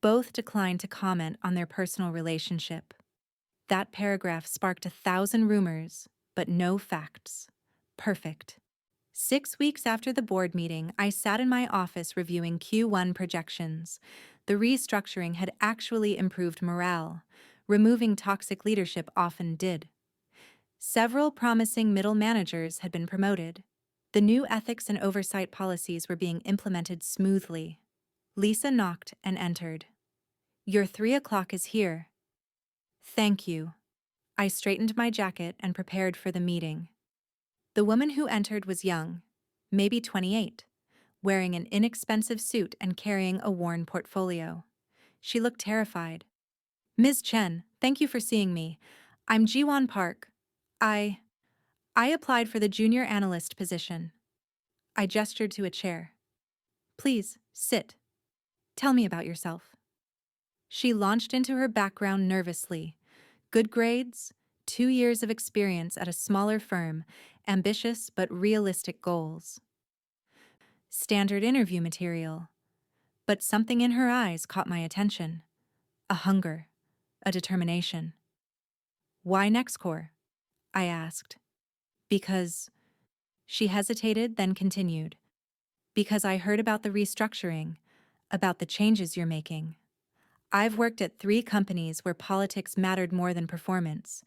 Both declined to comment on their personal relationship. That paragraph sparked 1,000 rumors, but no facts. Perfect. 6 weeks after the board meeting, I sat in my office reviewing Q1 projections. The restructuring had actually improved morale. Removing toxic leadership often did. Several promising middle managers had been promoted. The new ethics and oversight policies were being implemented smoothly. Lisa knocked and entered. Your 3 o'clock is here. Thank you. I straightened my jacket and prepared for the meeting. The woman who entered was young, maybe 28, wearing an inexpensive suit and carrying a worn portfolio. She looked terrified. Ms. Chen, thank you for seeing me. I'm Jiwon Park. I applied for the junior analyst position. I gestured to a chair. Please, sit. Tell me about yourself. She launched into her background nervously. Good grades, 2 years of experience at a smaller firm, ambitious but realistic goals. Standard interview material. But something in her eyes caught my attention. A hunger, a determination. Why NextCore? I asked. Because... She hesitated, then continued. Because I heard about the restructuring, about the changes you're making. I've worked at 3 companies where politics mattered more than performance,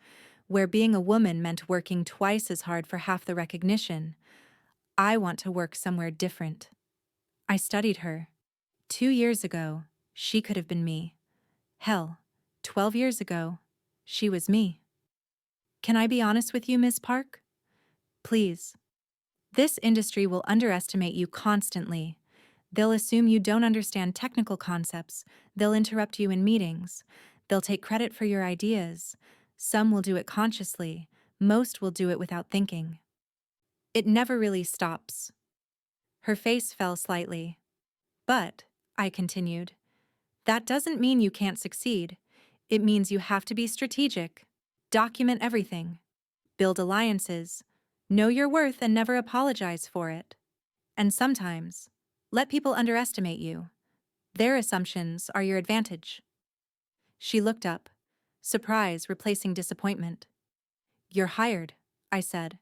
where being a woman meant working twice as hard for half the recognition. I want to work somewhere different. I studied her. 2 years ago, She could have been me. Hell, 12 years ago, she was me. Can I be honest with you, Ms. Park? Please. This industry will underestimate you constantly. They'll assume you don't understand technical concepts. They'll interrupt you in meetings. They'll take credit for your ideas. Some will do it consciously. Most will do it without thinking. It never really stops. Her face fell slightly. But, I continued, that doesn't mean you can't succeed. It means you have to be strategic. Document everything. Build alliances. Know your worth and never apologize for it. And sometimes, let people underestimate you. Their assumptions are your advantage. She looked up, surprise replacing disappointment. You're hired, I said.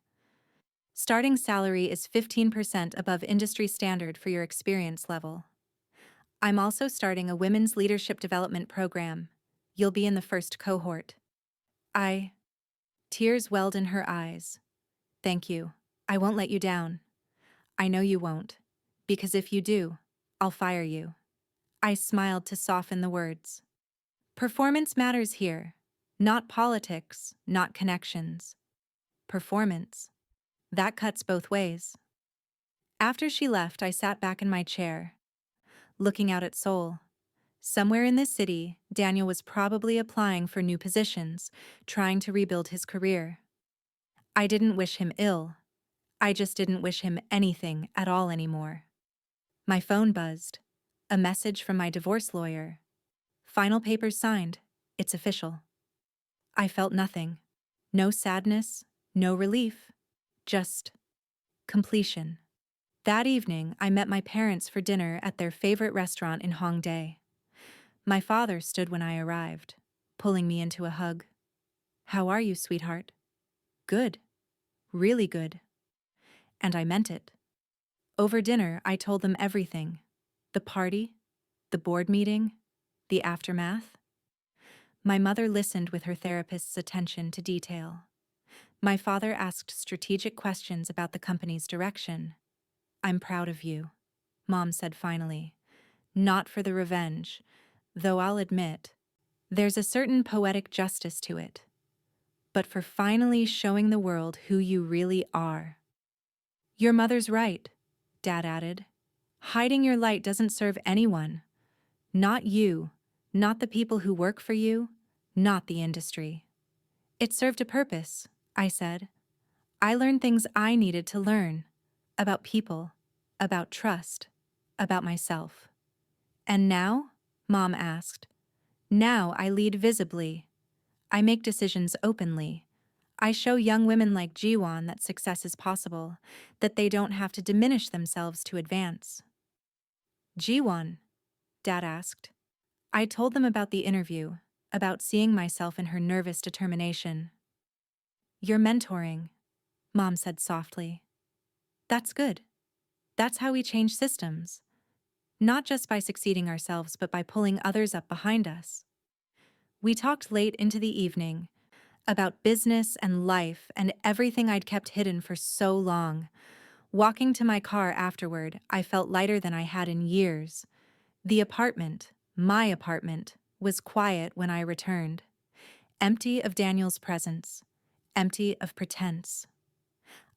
Starting salary is 15% above industry standard for your experience level. I'm also starting a women's leadership development program. You'll be in the first cohort. Tears welled in her eyes. Thank you. I won't let you down. I know you won't. Because if you do, I'll fire you. I smiled to soften the words. Performance matters here. Not politics, not connections. Performance. That cuts both ways. After she left, I sat back in my chair, looking out at Seoul. Somewhere in this city, Daniel was probably applying for new positions, trying to rebuild his career. I didn't wish him ill. I just didn't wish him anything at all anymore. My phone buzzed. A message from my divorce lawyer. Final papers signed. It's official. I felt nothing. No sadness, no relief. Just completion. That evening, I met my parents for dinner at their favorite restaurant in Hongdae. My father stood when I arrived, pulling me into a hug. How are you, sweetheart? Good. Really good. And I meant it. Over dinner, I told them everything. The party, the board meeting, the aftermath. My mother listened with her therapist's attention to detail. My father asked strategic questions about the company's direction. I'm proud of you, Mom said finally. Not for the revenge, though I'll admit, there's a certain poetic justice to it. But for finally showing the world who you really are. Your mother's right, Dad added. Hiding your light doesn't serve anyone. Not you, not the people who work for you, not the industry. It served a purpose, I said. I learned things I needed to learn. About people, about trust, about myself. And now? Mom asked. Now I lead visibly. I make decisions openly. I show young women like Jiwon that success is possible, that they don't have to diminish themselves to advance. Jiwon? Dad asked. I told them about the interview, about seeing myself in her nervous determination. You're mentoring, Mom said softly. That's good. That's how we change systems. Not just by succeeding ourselves, but by pulling others up behind us. We talked late into the evening about business and life and everything I'd kept hidden for so long. Walking to my car afterward, I felt lighter than I had in years. The apartment, my apartment, was quiet when I returned. Empty of Daniel's presence. Empty of pretense.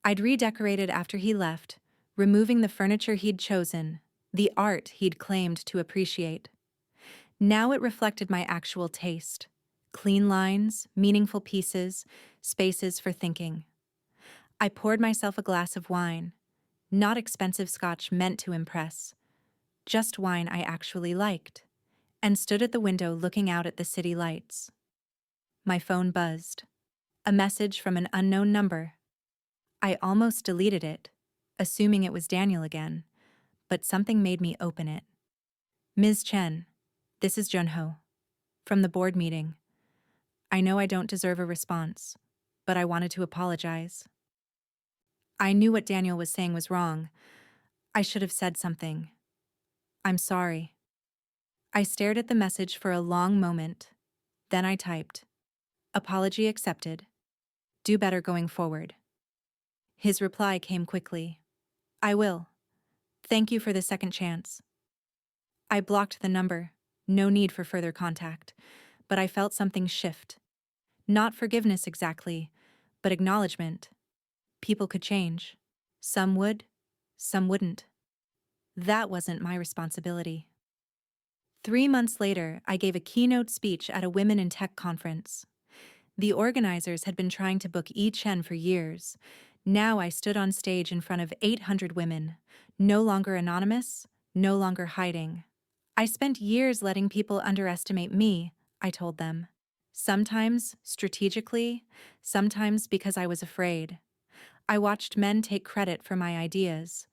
I'd redecorated after he left, removing the furniture he'd chosen, the art he'd claimed to appreciate. Now it reflected my actual taste. Clean lines, meaningful pieces, spaces for thinking. I poured myself a glass of wine, not expensive scotch meant to impress, just wine I actually liked, and stood at the window looking out at the city lights. My phone buzzed. A message from an unknown number. I almost deleted it, assuming it was Daniel again, but something made me open it. Ms. Chen, this is Junho. From the board meeting. I know I don't deserve a response, but I wanted to apologize. I knew what Daniel was saying was wrong. I should have said something. I'm sorry. I stared at the message for a long moment. Then I typed. Apology accepted. Do better going forward. His reply came quickly. I will. Thank you for the second chance. I blocked the number, No need for further contact, but I felt something shift. Not forgiveness exactly, but acknowledgement. People could change. Some would, some wouldn't. That wasn't my responsibility. 3 months later, I gave a keynote speech at a Women in Tech conference. The organizers had been trying to book Yi-Chen for years. Now I stood on stage in front of 800 women, no longer anonymous, no longer hiding. I spent years letting people underestimate me, I told them. Sometimes strategically, sometimes because I was afraid. I watched men take credit for my ideas,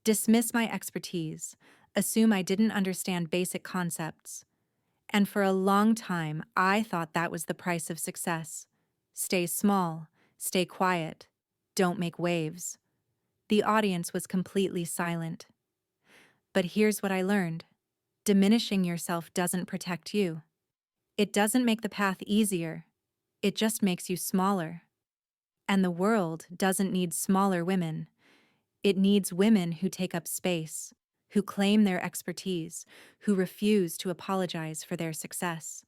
dismiss my expertise, assume I didn't understand basic concepts. And for a long time, I thought that was the price of success. Stay small, stay quiet, don't make waves. The audience was completely silent. But here's what I learned. Diminishing yourself doesn't protect you. It doesn't make the path easier. It just makes you smaller. And the world doesn't need smaller women. It needs women who take up space, who claim their expertise, who refuse to apologize for their success.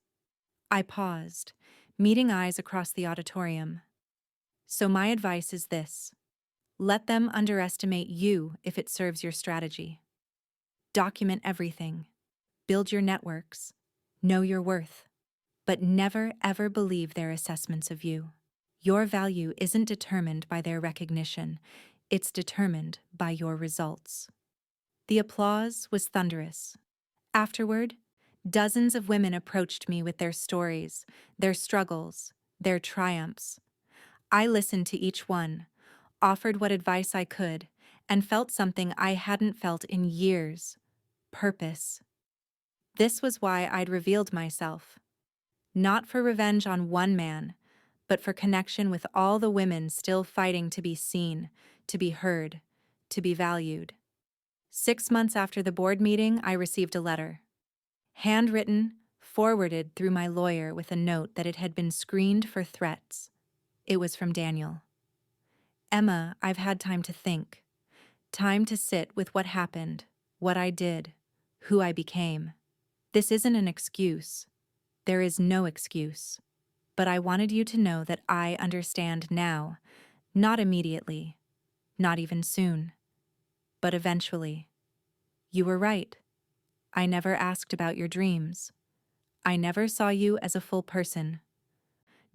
I paused, meeting eyes across the auditorium. So my advice is this. Let them underestimate you if it serves your strategy. Document everything. Build your networks. Know your worth. But never ever believe their assessments of you. Your value isn't determined by their recognition. It's determined by your results. The applause was thunderous. Afterward, dozens of women approached me with their stories, their struggles, their triumphs. I listened to each one, offered what advice I could, and felt something I hadn't felt in years: purpose. This was why I'd revealed myself. Not for revenge on one man, but for connection with all the women still fighting to be seen, to be heard, to be valued. 6 months after the board meeting, I received a letter. Handwritten, forwarded through my lawyer with a note that it had been screened for threats. It was from Daniel. Emma, I've had time to think. Time to sit with what happened, what I did, who I became. This isn't an excuse. There is no excuse. But I wanted you to know that I understand now, not immediately, not even soon, but eventually. You were right. I never asked about your dreams. I never saw you as a full person,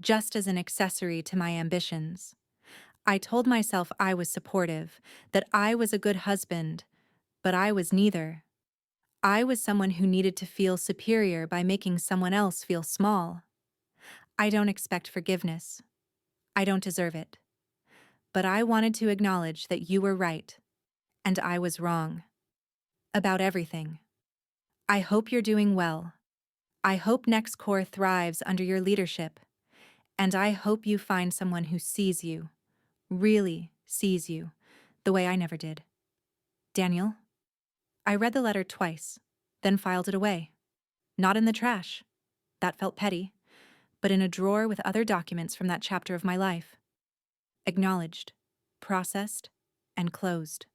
just as an accessory to my ambitions. I told myself I was supportive, that I was a good husband, but I was neither. I was someone who needed to feel superior by making someone else feel small. I don't expect forgiveness. I don't deserve it. But I wanted to acknowledge that you were right, and I was wrong. About everything. I hope you're doing well. I hope Next Core thrives under your leadership. And I hope you find someone who sees you, really sees you, the way I never did. Daniel? I read the letter twice, then filed it away. Not in the trash. That felt petty. But in a drawer with other documents from that chapter of my life. Acknowledged, processed, and closed.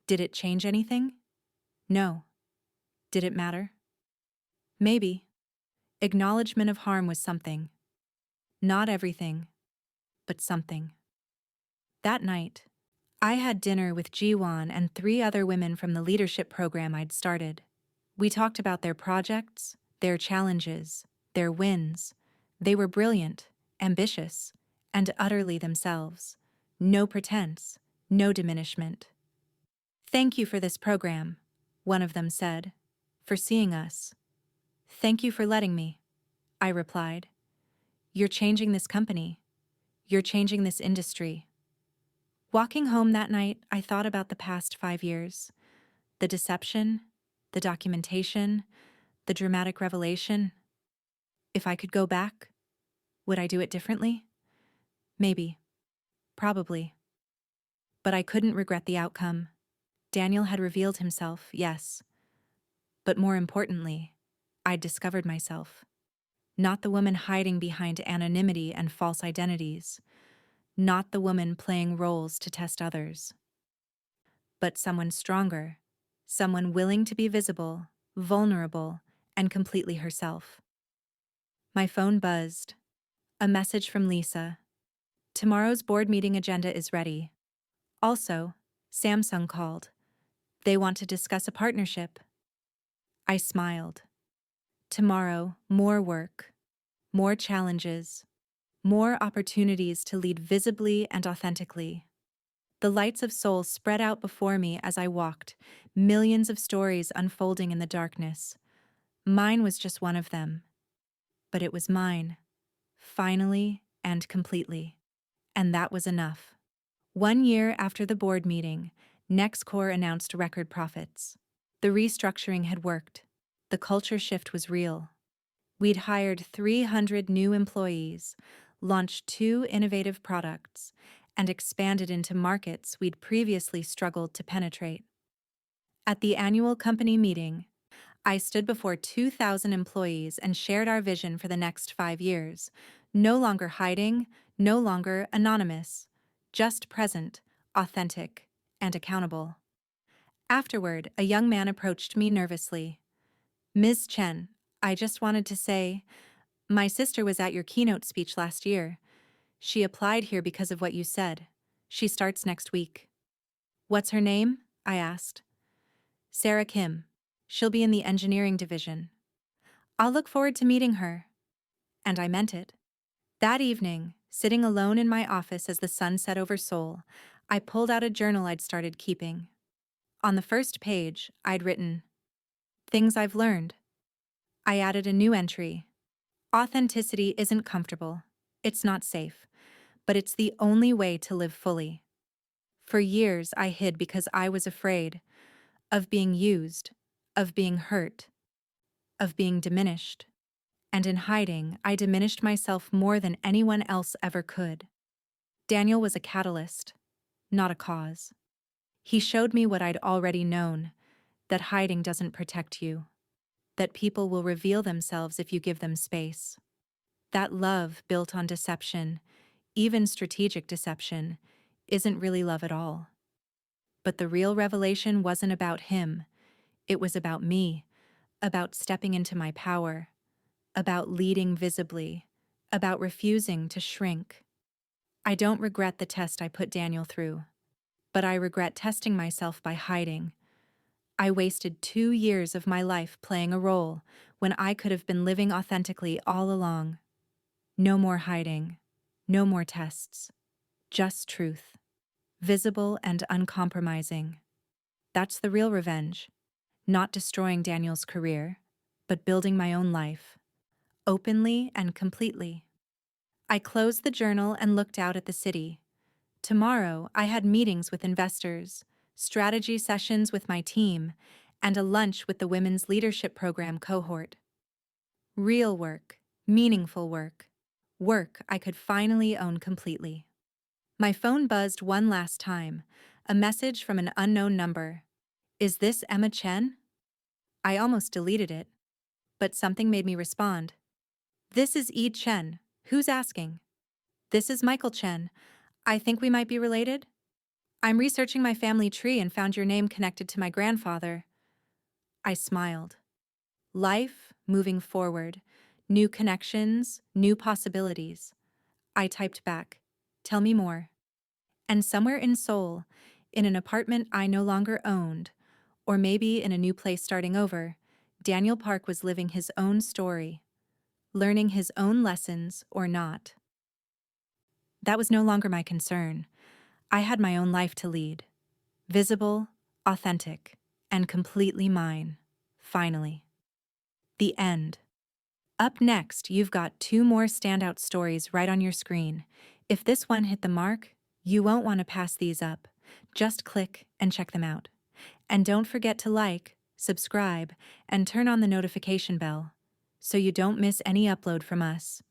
Did it change anything? No. Did it matter? Maybe. Acknowledgement of harm was something. Not everything, but something. That night, I had dinner with Jiwon and 3 other women from the leadership program I'd started. We talked about their projects, their challenges, their wins. They were brilliant, ambitious, and utterly themselves. No pretense, no diminishment. Thank you for this program, one of them said, for seeing us. Thank you for letting me, I replied. You're changing this company. You're changing this industry. Walking home that night, I thought about the past 5 years. The deception, the documentation, the dramatic revelation. If I could go back, would I do it differently? Maybe. Probably. But I couldn't regret the outcome. Daniel had revealed himself, yes. But more importantly, I'd discovered myself. Not the woman hiding behind anonymity and false identities. Not the woman playing roles to test others. But someone stronger. Someone willing to be visible, vulnerable, and completely herself. My phone buzzed. A message from Lisa. Tomorrow's board meeting agenda is ready. Also, Samsung called. They want to discuss a partnership. I smiled. Tomorrow, more work, more challenges, more opportunities to lead visibly and authentically. The lights of Seoul spread out before me as I walked, millions of stories unfolding in the darkness. Mine was just one of them. But it was mine, finally and completely. And that was enough. 1 year after the board meeting, NextCore announced record profits. The restructuring had worked. The culture shift was real. We'd hired 300 new employees, launched 2 innovative products, and expanded into markets we'd previously struggled to penetrate. At the annual company meeting, I stood before 2,000 employees and shared our vision for the next 5 years. No longer hiding, no longer anonymous, just present, authentic, and accountable. Afterward, a young man approached me nervously. "Ms. Chen, I just wanted to say, my sister was at your keynote speech last year. She applied here because of what you said. She starts next week." "What's her name?" I asked. "Sarah Kim. She'll be in the engineering division." "I'll look forward to meeting her." And I meant it. That evening, sitting alone in my office as the sun set over Seoul, I pulled out a journal I'd started keeping. On the first page, I'd written, "Things I've learned." I added a new entry. "Authenticity isn't comfortable. It's not safe. But it's the only way to live fully." For years, I hid because I was afraid of being used, of being hurt, of being diminished. And in hiding, I diminished myself more than anyone else ever could. Daniel was a catalyst, not a cause. He showed me what I'd already known, that hiding doesn't protect you, that people will reveal themselves if you give them space. That love built on deception, even strategic deception, isn't really love at all. But the real revelation wasn't about him. It was about me, about stepping into my power, about leading visibly, about refusing to shrink. I don't regret the test I put Daniel through, but I regret testing myself by hiding. I wasted 2 years of my life playing a role when I could have been living authentically all along. No more hiding, no more tests, just truth, visible and uncompromising. That's the real revenge, not destroying Daniel's career, but building my own life, openly and completely. I closed the journal and looked out at the city. Tomorrow, I had meetings with investors, strategy sessions with my team, and a lunch with the Women's Leadership Program cohort. Real work, meaningful work, work I could finally own completely. My phone buzzed one last time, a message from an unknown number. "Is this Emma Chen?" I almost deleted it, but something made me respond. "This is Yi Chen. Who's asking?" "This is Michael Chen. I think we might be related. I'm researching my family tree and found your name connected to my grandfather." I smiled. Life, moving forward, new connections, new possibilities. I typed back, "Tell me more." And somewhere in Seoul, in an apartment I no longer owned, or maybe in a new place starting over, Daniel Park was living his own story, learning his own lessons or not. That was no longer my concern. I had my own life to lead. Visible, authentic, and completely mine. Finally. The end. Up next, you've got 2 more standout stories right on your screen. If this one hit the mark, you won't want to pass these up. Just click and check them out. And don't forget to like, subscribe, and turn on the notification bell so you don't miss any upload from us.